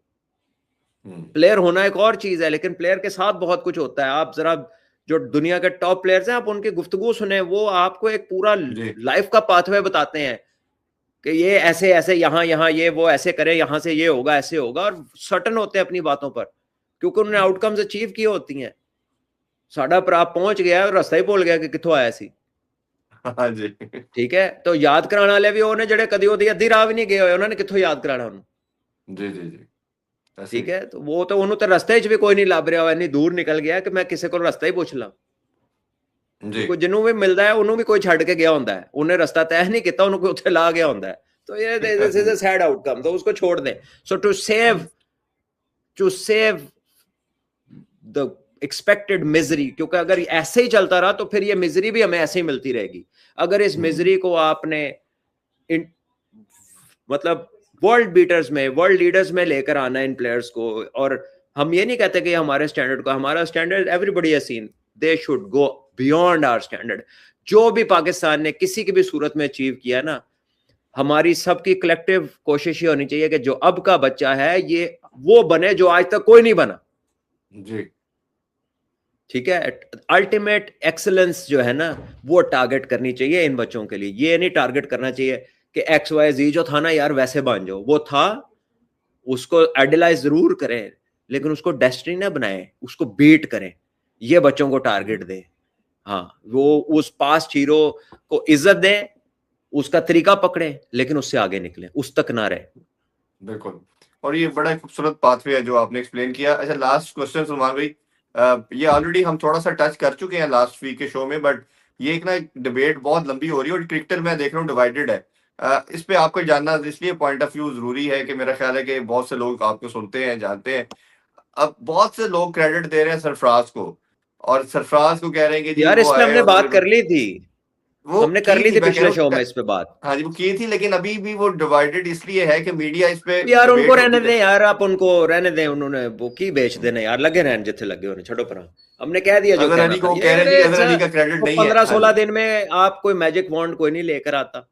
[SPEAKER 2] प्लेयर होना एक और चीज है, लेकिन प्लेयर के साथ बहुत कुछ होता है। आप जरा जो दुनिया के टॉप प्लेयर्स हैं, आप उनकी गुफ्तगू सुने, वो आपको एक पूरा लाइफ का पाथवे बताते हैं कि ये ऐसे ऐसे यहाँ ये वो ऐसे करे, यहाँ से ये होगा, ऐसे होगा, और सर्टन होते हैं अपनी बातों पर क्योंकि उन्होंने आउटकम्स अचीव की होती हैं। साडा भरा पहुंच गया और रास्ता ही भूल गया कि कित्थों आया सी।
[SPEAKER 1] हाँ जी, ठीक
[SPEAKER 2] है, तो याद कराने वाले भी उन्हें जेडे कदी ओदी अद्धी राह भी नहीं गए, उन्होंने कित्थों याद कराना उन्होंने।
[SPEAKER 1] जी जी जी,
[SPEAKER 2] ठीक है, तो वो तो उन्होंने तो रास्ते च भी कोई नहीं लभ रहा, इन्नी दूर निकल गया कि मैं किसी को रास्ता ही पूछ ला। कोई जिन्हों भी मिलता है उन्होंने भी कोई छड़ के गया होता है, उन्हें रास्ता तय नहीं किया, उन्होंने कोई उत्थे ला गया होता है। तो ये this is a sad outcome, तो उसको छोड़ दें। So to save the expected misery, क्योंकि अगर ऐसे ही चलता रहा तो फिर ये मिजरी भी हमें ऐसे ही मिलती रहेगी। अगर इस मिजरी को आपने मतलब वर्ल्ड बीटर्स में, वर्ल्ड लीडर्स में लेकर आना इन प्लेयर्स को, और हम ये नहीं कहते कि हमारे स्टैंडर्ड को, हमारा standard everybody has seen, they should go beyond our standard. जो भी पाकिस्तान ने किसी की भी सूरत में अचीव किया ना, हमारी सबकी कलेक्टिव कोशिश ये होनी चाहिए कि जो अब का बच्चा है ये वो बने जो आज तक कोई नहीं बना
[SPEAKER 1] जी।
[SPEAKER 2] ठीक है। अल्टीमेट एक्सेलेंस जो है ना वो टारगेट करनी चाहिए इन बच्चों के लिए। ये नहीं टारगेट करना चाहिए कि एक्स वाई जी जो था ना यार वैसे बन जाओ, वो था, उसको आइडलाइज जरूर करें लेकिन उसको डेस्टिनी ना बनाए, उसको बीट करें, ये बच्चों को टारगेट दें। हाँ, वो उस पास्ट हीरो को इज्जत दें, उसका तरीका पकड़े लेकिन उससे आगे निकले, उस तक ना रहे।
[SPEAKER 1] बिल्कुल। और ये बड़ा खूबसूरत पाथवे है जो आपने एक्सप्लेन किया। अच्छा, लास्ट क्वेश्चन सलमान भाई, ये ऑलरेडी हम थोड़ा सा टच कर चुके हैं लास्ट वीक के शो में, बट ये एक ना डिबेट बहुत लंबी हो रही है और क्रिकेटर मैं देख रहा हूँ डिवाइडेड है। इस पे आपको जानना इसलिए पॉइंट ऑफ व्यू जरूरी है कि मेरा ख्याल है कि बहुत से लोग आपको सुनते हैं, जानते हैं। अब बहुत से लोग क्रेडिट दे रहे हैं सरफराज को, और सरफराज को कह रहे हैं कि जी
[SPEAKER 2] यार
[SPEAKER 1] वो
[SPEAKER 2] इस पे
[SPEAKER 1] आए
[SPEAKER 2] हमने
[SPEAKER 1] और
[SPEAKER 2] बात कर ली थी,
[SPEAKER 1] वो
[SPEAKER 2] हमने कर
[SPEAKER 1] की
[SPEAKER 2] ली
[SPEAKER 1] थी,
[SPEAKER 2] थी
[SPEAKER 1] मैं कह
[SPEAKER 2] पिछले
[SPEAKER 1] रहा
[SPEAKER 2] शो में
[SPEAKER 1] हूँ।
[SPEAKER 2] इस पे बात।
[SPEAKER 1] हाँ जी, वो की थी, लेकिन अभी भी वो डिवाइडेड इसलिए है कि मीडिया इस पे
[SPEAKER 2] यार उनको
[SPEAKER 1] डिबेट होती
[SPEAKER 2] रहने
[SPEAKER 1] है।
[SPEAKER 2] दें यार, आप उनको रहने दें, उन्होंने वो की बेच देने यार, लगे रहने जिथे लगे होने, छोड़ो पर। हमने कह दिया जो
[SPEAKER 1] अजहर
[SPEAKER 2] कहना
[SPEAKER 1] अली
[SPEAKER 2] था।
[SPEAKER 1] को
[SPEAKER 2] ये
[SPEAKER 1] कह रहे हैं जी,
[SPEAKER 2] अरे
[SPEAKER 1] अजहर अली का क्रेडिट
[SPEAKER 2] वो
[SPEAKER 1] नहीं है।
[SPEAKER 2] पंद्रह
[SPEAKER 1] हाँ
[SPEAKER 2] सोलह
[SPEAKER 1] जी।
[SPEAKER 2] दिन में आप कोई मैजिक वॉन्ड कोई नहीं लेकर आता,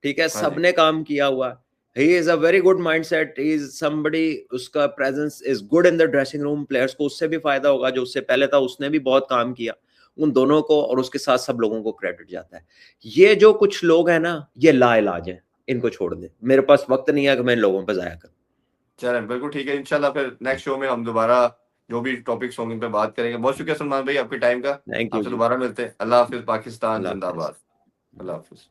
[SPEAKER 2] ठीक है,
[SPEAKER 1] हाँ जी।
[SPEAKER 2] सबने काम किया हुआ। He is a very good mindset, he is somebody, उसका presence is good in the dressing room, players को उससे भी फायदा होगा, जो उससे पहले था उसने भी बहुत काम किया, उन दोनों को और उसके साथ सब लोगों को क्रेडिट जाता है। ये जो कुछ लोग हैं ना ये लाइलाज है, इनको छोड़ दे, मेरे पास वक्त नहीं है कि मैं इन लोगों पर जाया करूं।
[SPEAKER 1] चलें, बिल्कुल ठीक है। इंशाल्लाह फिर नेक्स्ट शो में हम दोबारा जो भी टॉपिक्स होंगे उन पे बात करेंगे। बहुत शुक्रिया सलमान भाई आपके टाइम का।
[SPEAKER 2] थैंक यू
[SPEAKER 1] आपसे
[SPEAKER 2] जी,
[SPEAKER 1] दोबारा मिलते हैं। अल्लाह हाफिज। पाकिस्तान
[SPEAKER 2] अल्लाह हाफिज।
[SPEAKER 1] जिंदाबाद। अल्लाह हाफिज।